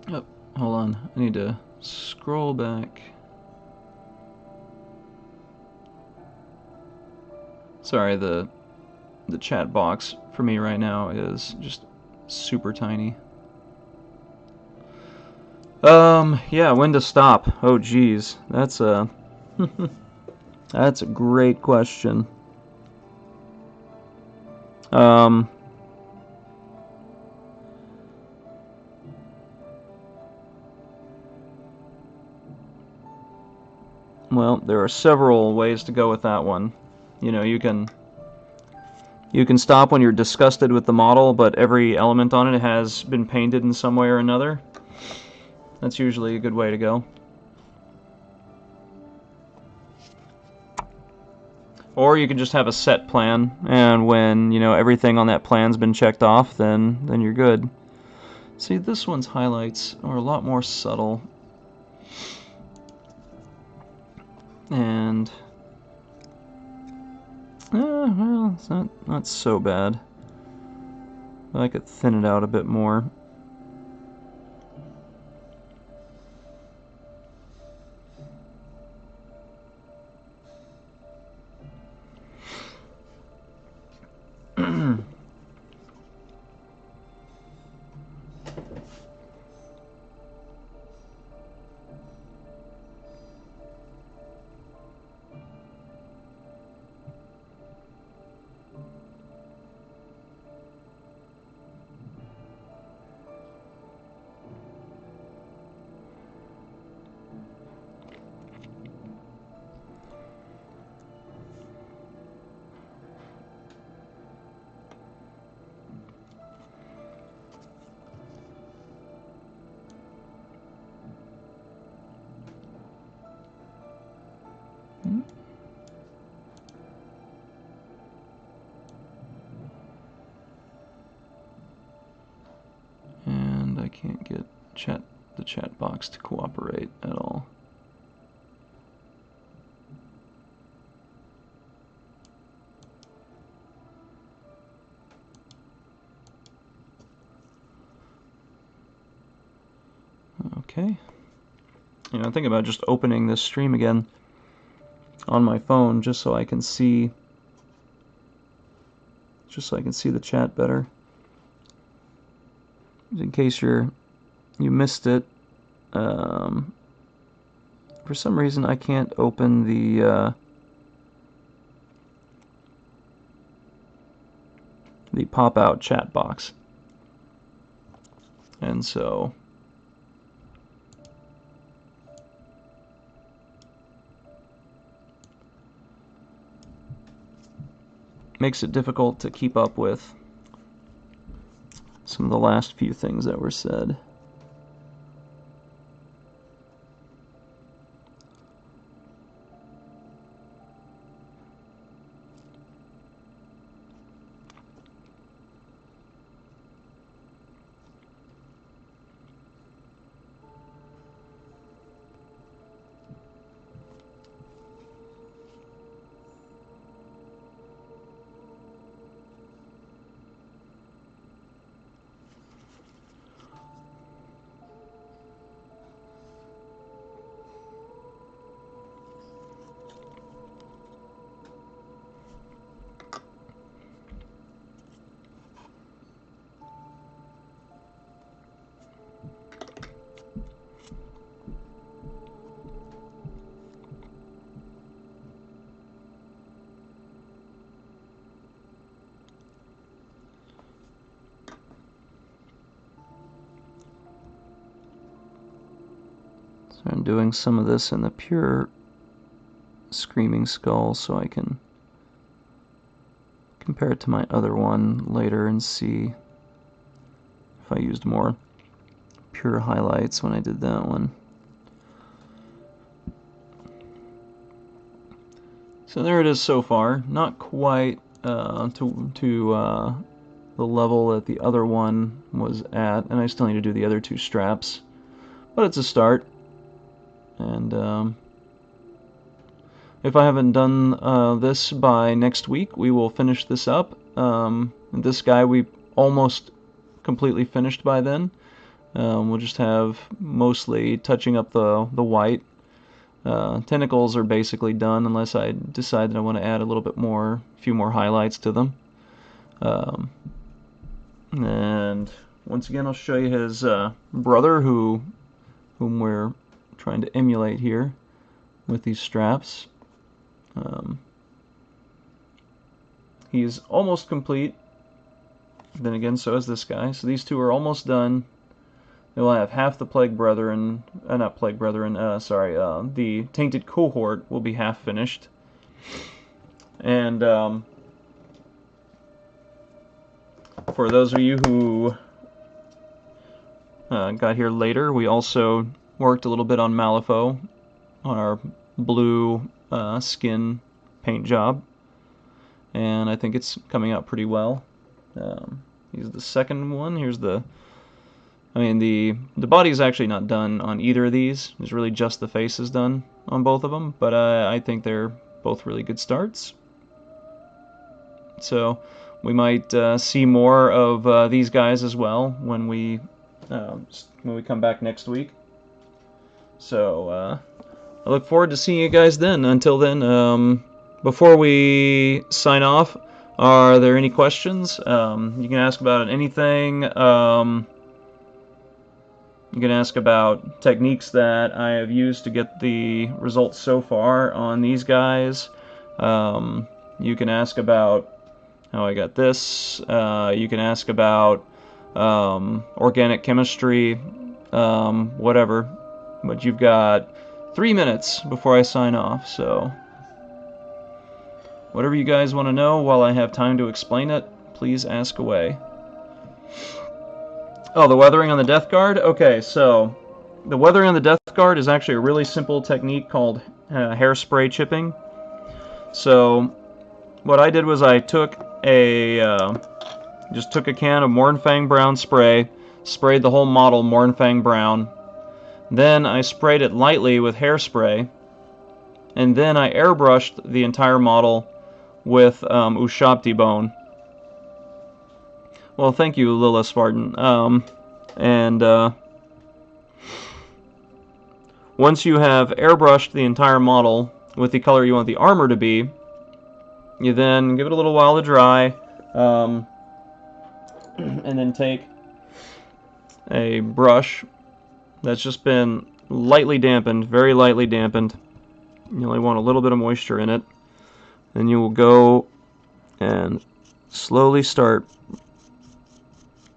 Oh, hold on. I need to scroll back. Sorry, the chat box for me right now is just super tiny. Yeah, when to stop? Oh, geez, that's a that's a great question. Well, there are several ways to go with that one. You know, you can stop when you're disgusted with the model, but every element on it has been painted in some way or another. That's usually a good way to go. Or you can just have a set plan, and when, you know, everything on that plan's been checked off, then you're good. See, this one's highlights are a lot more subtle. And Well, it's not so bad. I could thin it out a bit more. And I can't get the chat box to cooperate at all. Okay. You know, think about just opening this stream again on my phone just so I can see the chat better. In case you missed it, for some reason I can't open the pop-out chat box, and so makes it difficult to keep up with some of the last few things that were said. So I'm doing some of this in the pure Screaming Skull so I can compare it to my other one later and see if I used more pure highlights when I did that one. So there it is so far. Not quite to the level that the other one was at, and I still need to do the other two straps, but it's a start. And if I haven't done this by next week, we will finish this up. This guy we almost completely finished by then. We'll just have mostly touching up the white. Tentacles are basically done unless I decide that I want to add a little bit more, a few more highlights to them. And once again, I'll show you his brother, whom we're trying to emulate here with these straps. He's almost complete. Then again, so is this guy. So these two are almost done. They will have half the Plague Brethren, not Plague Brethren, sorry, the Tainted Cohort will be half finished. And for those of you who got here later, we also worked a little bit on Malifaux, on our blue skin paint job. And I think it's coming out pretty well. Here's the second one. Here's the... I mean, the body is actually not done on either of these. It's really just the face is done on both of them. But I think they're both really good starts. So we might see more of these guys as well when we come back next week. So I look forward to seeing you guys then. Until then, before we sign off, are there any questions? You can ask about anything. You can ask about techniques that I have used to get the results so far on these guys. You can ask about how I got this. You can ask about organic chemistry, whatever. But you've got 3 minutes before I sign off, so whatever you guys want to know while I have time to explain it, please ask away. Oh, the weathering on the Death Guard? Okay, so the weathering on the Death Guard is actually a really simple technique called hairspray chipping. So what I did was I took just took a can of Mournfang Brown spray, sprayed the whole model Mournfang Brown, then I sprayed it lightly with hairspray, and then I airbrushed the entire model with Ushabti bone. Well, thank you, Lila Spartan. Once you have airbrushed the entire model with the color you want the armor to be, you then give it a little while to dry, and then take a brush that's just been lightly dampened, very lightly dampened. You only want a little bit of moisture in it. Then you will go and slowly start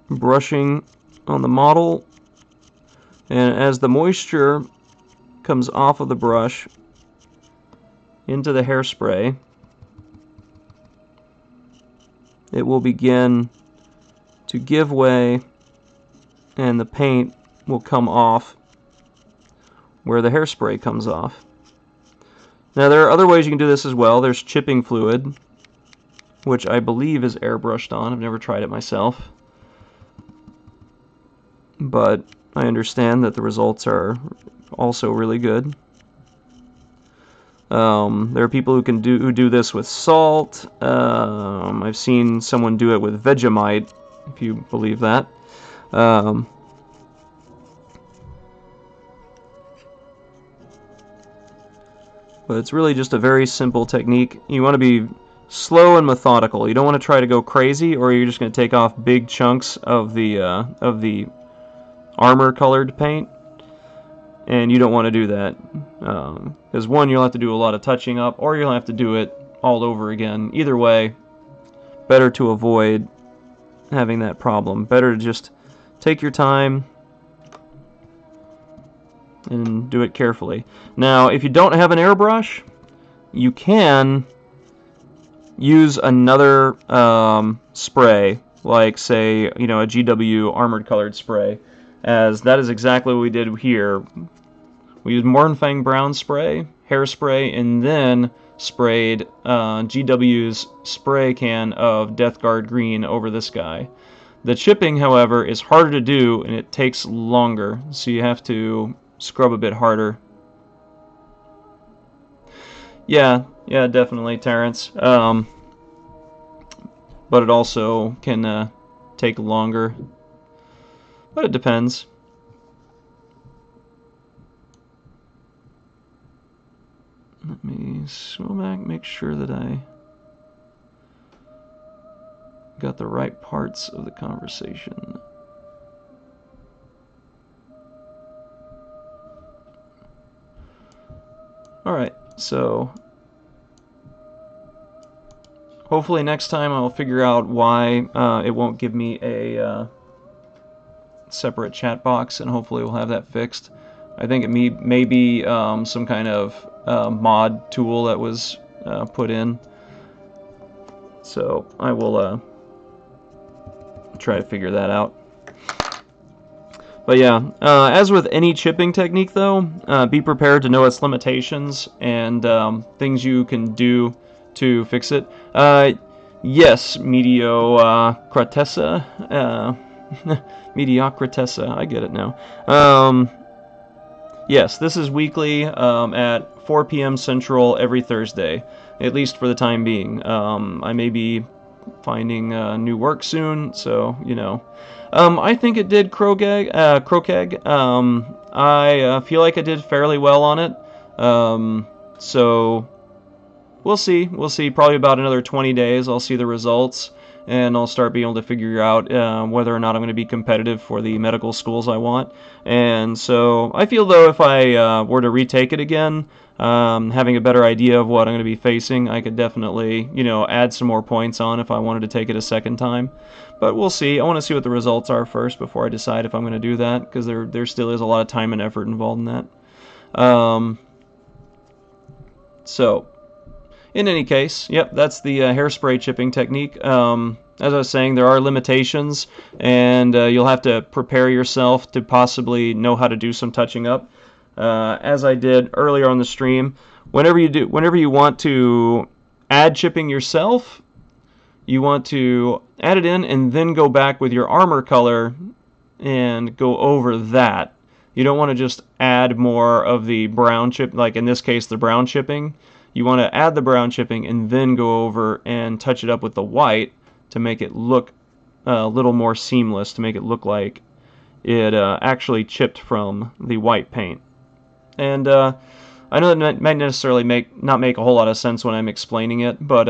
brushing on the model, and as the moisture comes off of the brush into the hairspray, it will begin to give way and the paint will come off where the hairspray comes off. Now there are other ways you can do this as well. There's chipping fluid, which I believe is airbrushed on. I've never tried it myself, but I understand that the results are also really good. There are people who do this with salt. I've seen someone do it with Vegemite, if you believe that. But it's really just a very simple technique. You want to be slow and methodical. You don't want to try to go crazy, or you're just going to take off big chunks of the armor-colored paint, and you don't want to do that. Because one, you'll have to do a lot of touching up, or you'll have to do it all over again. Either way, better to avoid having that problem. Better to just take your time and do it carefully. Now, if you don't have an airbrush, you can use another spray, like say, a GW armored colored spray, as that is exactly what we did here. We used Mournfang Brown spray, hairspray, and then sprayed GW's spray can of Death Guard Green over this guy. The chipping, however, is harder to do and it takes longer, so you have to scrub a bit harder. Yeah, definitely, Terrence. But it also can take longer. But it depends. Let me scroll back, make sure that I got the right parts of the conversation. Alright, so hopefully next time I'll figure out why it won't give me a separate chat box, and hopefully we'll have that fixed. I think it may be some kind of mod tool that was put in. So I will try to figure that out. But yeah, as with any chipping technique though, be prepared to know its limitations and things you can do to fix it. Yes, Mediocratessa. Mediocratessa, I get it now. Yes, this is weekly at 4 p.m. Central every Thursday, at least for the time being. I may be finding new work soon. So, you know, I think it did Krokeg. I feel like I did fairly well on it. So we'll see. We'll see. Probably about another 20 days. I'll see the results, and I'll start being able to figure out whether or not I'm going to be competitive for the medical schools I want. And so I feel, though, if I were to retake it again, having a better idea of what I'm going to be facing, I could definitely, you know, add some more points on if I wanted to take it a second time. But we'll see. I want to see what the results are first before I decide if I'm going to do that, because there still is a lot of time and effort involved in that. So, in any case, yep, that's the hairspray chipping technique. As I was saying, there are limitations, and you'll have to prepare yourself to possibly know how to do some touching up. As I did earlier on the stream, whenever you want to add chipping yourself, you want to add it in and then go back with your armor color and go over that. You don't want to just add more of the brown chip, like in this case the brown chipping. You want to add the brown chipping and then go over and touch it up with the white to make it look a little more seamless, to make it look like it actually chipped from the white paint. And I know that might necessarily not make a whole lot of sense when I'm explaining it, but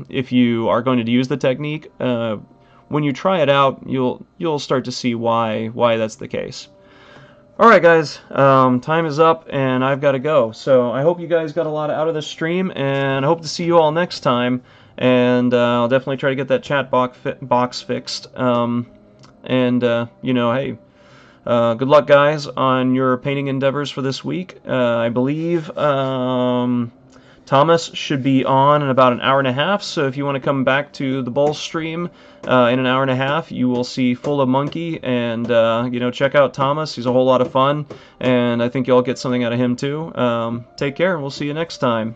if you are going to use the technique, when you try it out, you'll start to see why that's the case. Alright guys, time is up and I've got to go. So I hope you guys got a lot out of this stream, and I hope to see you all next time. And I'll definitely try to get that chat box fixed. You know, hey, good luck guys on your painting endeavors for this week. I believe Thomas should be on in about an hour and a half, so if you want to come back to the Bull stream in an hour and a half, you will see Full of Monkey, and you know, check out Thomas. He's a whole lot of fun, and I think you'll get something out of him too. Take care, and we'll see you next time.